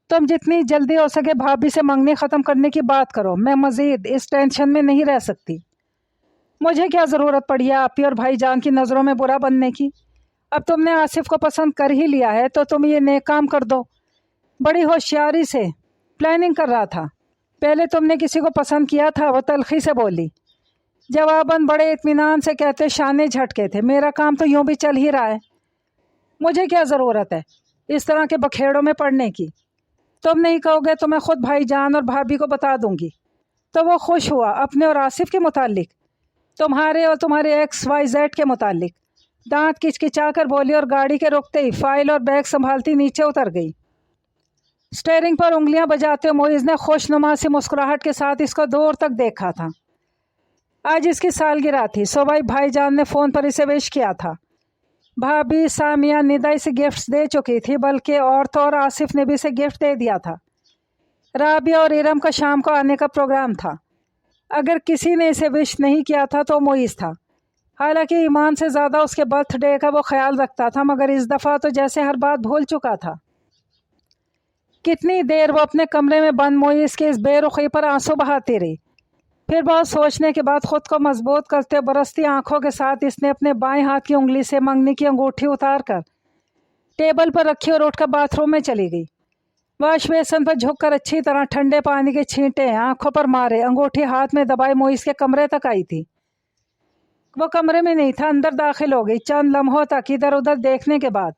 तुम जितनी जल्दी हो सके भाभी से मंगनी ख़त्म करने की बात करो। मैं मज़ीद इस टेंशन में नहीं रह सकती। मुझे क्या ज़रूरत पड़ी है आपी और भाईजान की नज़रों में बुरा बनने की? अब तुमने आसिफ को पसंद कर ही लिया है तो तुम ये नेक काम कर दो। बड़ी होशियारी से प्लानिंग कर रहा था। पहले तुमने किसी को पसंद किया था? वो तलखी से बोली। जवाबन बड़े इत्मीनान से कहते शाने झटके थे। मेरा काम तो यूँ भी चल ही रहा है। मुझे क्या ज़रूरत है इस तरह के बखेड़ों में पड़ने की? तुम नहीं कहोगे तो मैं ख़ुद भाईजान और भाभी को बता दूंगी। तो वो खुश हुआ अपने और आसिफ के मुतालिक, तुम्हारे और तुम्हारे XYZ के मुतालिक। दांत किचकिचा कर बोली और गाड़ी के रुकते ही फाइल और बैग संभालती नीचे उतर गई। स्टीयरिंग पर उंगलियां बजाते हुए मोइज़ ने खुशनुमा सी मुस्कुराहट के साथ इसको दूर तक देखा था। आज इसकी सालगिरह थी। सुबह भाईजान ने फ़ोन पर इसे विश किया था। भाभी सामिया निदा इसे गिफ्ट्स दे चुकी थी, बल्कि और तो और आसिफ ने भी इसे गिफ्ट दे दिया था। राबिया और इरम का शाम को आने का प्रोग्राम था। अगर किसी ने इसे विश नहीं किया था तो मोइज़ था। हालांकि ईमान से ज़्यादा उसके बर्थडे का वो ख्याल रखता था, मगर इस दफ़ा तो जैसे हर बात भूल चुका था। कितनी देर वो अपने कमरे में बंद मोइज़ के इस बेरुखी पर आंसू बहाती रही। फिर बहुत सोचने के बाद ख़ुद को मजबूत करते बरसती आंखों के साथ इसने अपने बाएं हाथ की उंगली से मंगनी की अंगूठी उतार कर टेबल पर रखी और उठकर बाथरूम में चली गई। वाश बेसन पर झुककर अच्छी तरह ठंडे पानी के छींटे आंखों पर मारे, अंगूठी हाथ में दबाए मोइज़ के कमरे तक आई थी। वो कमरे में नहीं था, अंदर दाखिल हो गई। चंद लम्हों तक इधर उधर देखने के बाद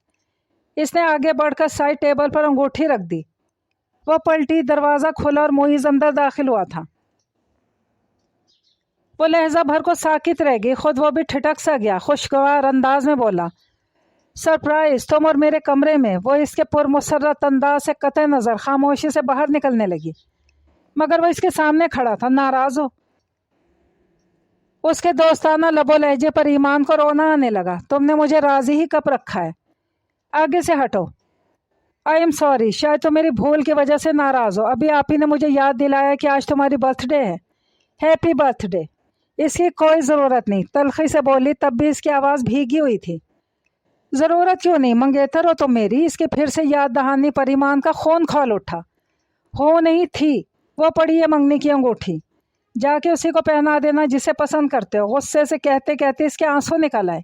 इसने आगे बढ़कर साइड टेबल पर अंगूठी रख दी। वो पलटी, दरवाज़ा खुला और मोइज़ अंदर दाखिल हुआ था। वो लहजा भर को साकित रह गई, खुद वो भी ठिठक सा गया। खुशगवार अंदाज में बोला, सरप्राइज, तुम और मेरे कमरे में? वो इसके पुरमुसर्रत अंदाज से कतई नज़र खामोशी से बाहर निकलने लगी, मगर वो इसके सामने खड़ा था। नाराज़ हो? उसके दोस्ताना लबो लहजे पर ईमान को रोना आने लगा। तुमने मुझे राजी ही कब रखा है? आगे से हटो। आई एम सॉरी, शायद तो मेरी भूल की वजह से नाराज़ हो। अभी आप ही ने मुझे याद दिलाया कि आज तुम्हारी बर्थडे है। Happy birthday. इसकी कोई ज़रूरत नहीं, तलखी से बोली, तब भी इसकी आवाज़ भीगी हुई थी। ज़रूरत क्यों नहीं, मंगेतर हो तुम मेरी। इसके फिर से याद दहानी पर ईमान का खून खौल उठा। हो नहीं थी, वो पड़ी है मंगनी की अंगूठी। जाके उसी को पहना देना जिसे पसंद करते हो। गुस्से से कहते कहते इसके आंसू निकल आए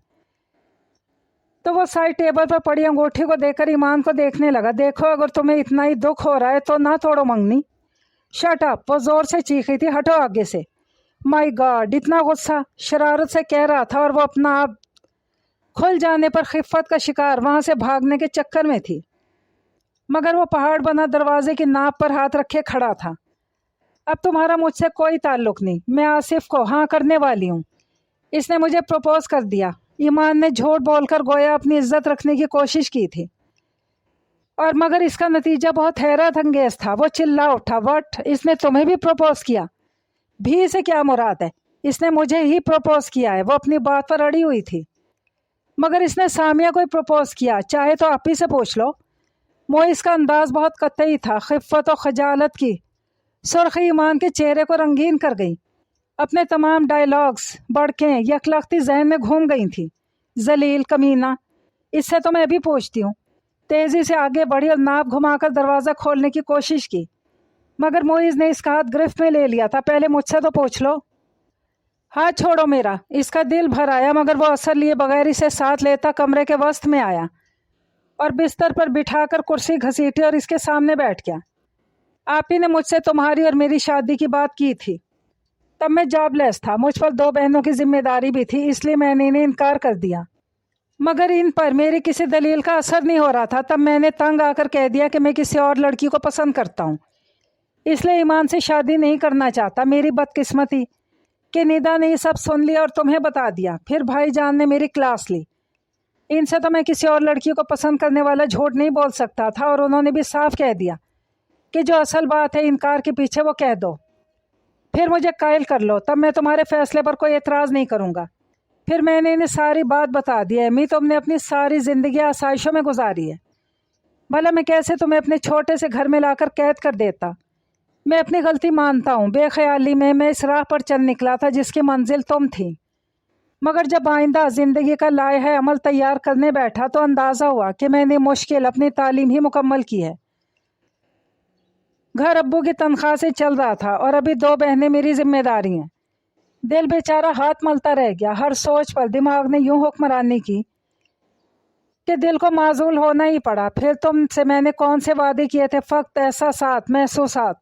तो वो साइड टेबल पर पड़ी अंगूठी को देखकर ईमान को देखने लगा। देखो, अगर तुम्हें इतना ही दुख हो रहा है तो ना तोड़ो मंगनी। शट अप, वो ज़ोर से चीखी थी। हटो आगे से। माय गॉड, इतना गुस्सा! शरारत से कह रहा था और वो अपना आप کھل جانے پر خفت کا شکار وہاں سے بھاگنے کے چکر میں تھی، مگر وہ پہاڑ بنا دروازے کی ناپ پر ہاتھ رکھے کھڑا تھا۔ اب تمہارا مجھ سے کوئی تعلق نہیں، میں آصف کو ہاں کرنے والی ہوں۔ اس نے مجھے پروپوز کر دیا۔ ایمان نے جھوٹ بول کر گویا اپنی عزت رکھنے کی کوشش کی تھی، اور مگر اس کا نتیجہ بہت حیرت انگیز تھا۔ وہ چلا اٹھا، وٹ، اس نے تمہیں بھی پروپوز کیا؟ بھی سے کیا مراد ہے؟ اس نے مجھے ہی پروپوز کیا ہے۔ وہ اپنی بات پر اڑی ہوئی تھی۔ مگر اس نے سامیہ کو ہی پروپوز کیا، چاہے تو آپ ہی سے پوچھ لو۔ اس کا انداز بہت قطعی تھا۔ خفت و خجالت کی سرخی ایمان کے چہرے کو رنگین کر گئی۔ اپنے تمام ڈائیلاگز بڑکیں یکلختی ذہن میں گھوم گئی تھی۔ ذلیل، کمینہ، اس سے تو میں بھی پوچھتی ہوں۔ تیزی سے آگے بڑھی اور ناپ گھما کر دروازہ کھولنے کی کوشش کی، مگر معیز نے اس کا ہاتھ گرفت میں لے لیا تھا۔ پہلے مجھ سے تو پوچھ لو۔ ہاتھ چھوڑو میرا۔ اس کا دل بھر آیا، مگر وہ اثر لیے بغیر اسے ساتھ لیتا کمرے کے وسط میں آیا اور بستر پر بٹھا کر کرسی گھسیٹی اور اس کے سامنے بیٹھ گیا۔ آپ ہی نے مجھ سے تمہاری اور میری شادی کی بات کی تھی۔ تب میں جاب لیس تھا، مجھ پر 2 بہنوں کی ذمہ داری بھی تھی، اس لیے میں نے انہیں انکار کر دیا۔ مگر ان پر میری کسی دلیل کا اثر نہیں ہو رہا تھا۔ تب میں نے تنگ آ کر کہہ دیا کہ میں کسی اور لڑکی کو پسند کرتا ہوں، اس لیے ایمان سے شادی نہیں کرنا چاہتا۔ میری بدقسمتی کہ ندا نے یہ سب سن لیا اور تمہیں بتا دیا۔ پھر بھائی جان نے میری کلاس لی۔ ان سے تو میں کسی اور لڑکی کو پسند کرنے والا جھوٹ نہیں بول سکتا تھا، اور انہوں نے بھی صاف کہہ دیا کہ جو اصل بات ہے انکار کے پیچھے وہ کہہ دو۔ پھر مجھے قائل کر لو، تب میں تمہارے فیصلے پر کوئی اعتراض نہیں کروں گا۔ پھر میں نے انہیں ساری بات بتا دی ہے۔ امی، تم نے اپنی ساری زندگی آسائشوں میں گزاری ہے، بھلا میں کیسے تمہیں اپنے چھوٹے سے گھر میں لا کر قید کر دیتا؟ میں اپنی غلطی مانتا ہوں۔ بے خیالی میں اس راہ پر چل نکلا تھا جس کی منزل تم تھی، مگر جب آئندہ زندگی کا لائحہ عمل تیار کرنے بیٹھا تو اندازہ ہوا کہ میں نے مشکل اپنی تعلیم ہی مکمل کی ہے۔ گھر ابو کی تنخواہ سے چل رہا تھا، اور ابھی 2 بہنیں میری ذمہ داری ہیں۔ دل بیچارہ ہاتھ ملتا رہ گیا۔ ہر سوچ پر دماغ نے یوں حکمرانی کی کہ دل کو معزول ہونا ہی پڑا۔ پھر تم سے میں نے کون سے وعدے کیے تھے؟ فقط احساسات، محسوسات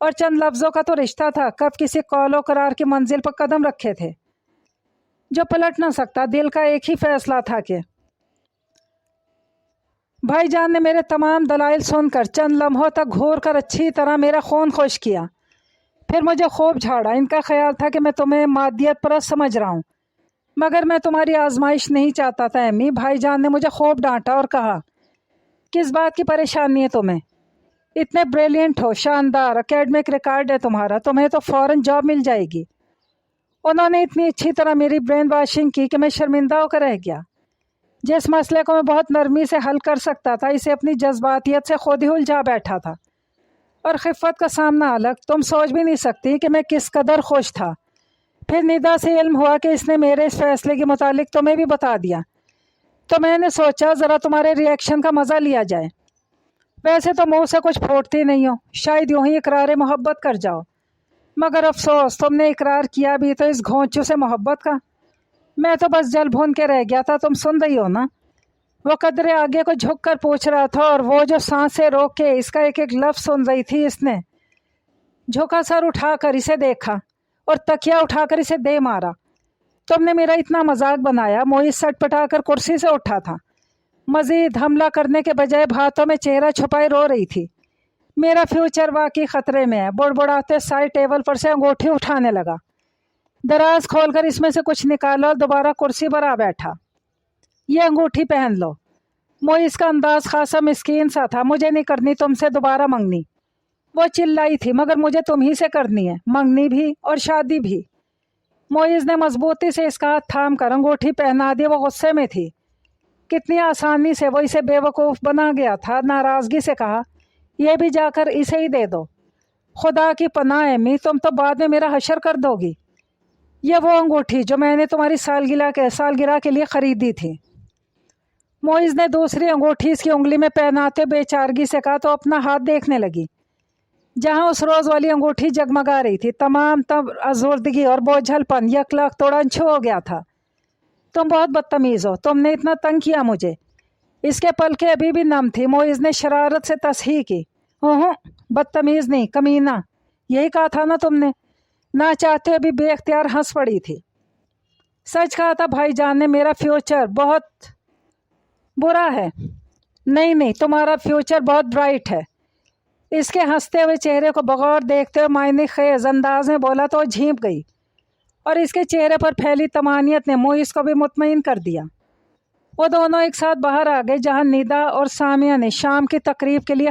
اور چند لفظوں کا تو رشتہ تھا۔ کب کسی قول و قرار کی منزل پر قدم رکھے تھے جو پلٹ نہ سکتا۔ دل کا ایک ہی فیصلہ تھا کہ بھائی جان نے میرے تمام دلائل سن کر چند لمحوں تک گھور کر اچھی طرح میرا خون خشک کیا، پھر مجھے خوب جھاڑا۔ ان کا خیال تھا کہ میں تمہیں مادیت پرست سمجھ رہا ہوں، مگر میں تمہاری آزمائش نہیں چاہتا تھا امی۔ بھائی جان نے مجھے خوب ڈانٹا اور کہا، کس بات کی پریشانی ہے تمہیں؟ اتنے بریلینٹ ہو، شاندار اکیڈمک ریکارڈ ہے تمہارا، تمہیں تو فوراً جاب مل جائے گی۔ انہوں نے اتنی اچھی طرح میری برین واشنگ کی کہ میں شرمندہ ہو کر رہ گیا۔ جس مسئلے کو میں بہت نرمی سے حل کر سکتا تھا، اسے اپنی جذباتیت سے خود ہی الجھا بیٹھا تھا۔ اور خفت کا سامنا الگ، تم سوچ بھی نہیں سکتی کہ میں کس قدر خوش تھا۔ پھر ندا سے علم ہوا کہ اس نے میرے اس فیصلے کے متعلق تمہیں بھی بتا دیا، تو میں نے سوچا ذرا تمہارے ری ایکشن کا مزہ لیا جائے۔ ویسے تو منہ سے کچھ پھوٹتی نہیں ہو، شاید یوں ہی اقرار محبت کر جاؤ، مگر افسوس تم نے اقرار کیا بھی تو اس گھونچو سے محبت کا۔ میں تو بس جل بھون کے رہ گیا تھا۔ تم سن رہی ہو نا؟ وہ قدرے آگے کو جھک کر پوچھ رہا تھا، اور وہ جو سانسیں روک کے اس کا ایک ایک لفظ سن رہی تھی۔ اس نے جھکا سر اٹھا کر اسے دیکھا اور تکیا اٹھا کر اسے دے مارا۔ تم نے میرا اتنا مذاق بنایا۔ موئز سٹ پٹا کر کرسی سے اٹھا تھا، مزید حملہ کرنے کے بجائے ہاتھوں میں چہرہ چھپائے رو رہی تھی۔ میرا فیوچر واقعی خطرے میں ہے۔ بڑبڑاتے سائے ٹیبل پر سے انگوٹھی اٹھانے لگا، دراز کھول کر اس میں سے کچھ نکالا اور دوبارہ کرسی پر آ بیٹھا۔ یہ انگوٹھی پہن لو۔ موئز کا انداز خاصا مسکین سا تھا۔ مجھے نہیں کرنی تم سے دوبارہ منگنی، وہ چلائی تھی، مگر مجھے تم ہی سے کرنی ہے، منگنی بھی اور شادی بھی۔ موئز نے مضبوطی سے اس کا ہاتھ تھام کر انگوٹھی پہنا دی۔ وہ غصے میں تھی، کتنی آسانی سے وہ اسے بے وقوف بنا گیا تھا۔ ناراضگی سے کہا، یہ بھی جا کر اسے ہی دے دو۔ خدا کی پناہ امی، تم تو بعد میں میرا حشر کر دو گی۔ یہ وہ انگوٹھی جو میں نے تمہاری سالگرہ کے لیے خریدی تھی۔ موئز نے دوسری انگوٹھی اس کی انگلی میں پہناتے بے چارگی سے کہا تو اپنا ہاتھ دیکھنے لگی، جہاں اس روز والی انگوٹھی جگمگا رہی تھی۔ تمام تب ازوردگی اور بوجھل پن یک لاکھ توڑنچھو ہو گیا تھا۔ تم بہت بدتمیز ہو، تم نے اتنا تنگ کیا مجھے۔ اس کے پلکیں ابھی بھی نم تھی۔ موئز نے شرارت سے تصحیح کی، بدتمیز نہیں، کمینہ، یہی کہا تھا نا تم نے؟ نہ چاہتے ابھی بے اختیار ہنس پڑی تھی۔ सच कहा था भाईजान ने, मेरा फ्यूचर बहुत बुरा है। नहीं नहीं, तुम्हारा फ्यूचर बहुत ब्राइट है। इसके हंसते हुए चेहरे को बगौर देखते हुए मायने खेज अंदाज में बोला तो झींप गई, और इसके चेहरे पर फैली तमानियत ने मुइस को भी मुतमईन कर दिया। वो दोनों एक साथ बाहर आ गए, जहां निदा और सामिया ने शाम की तकरीब के लिए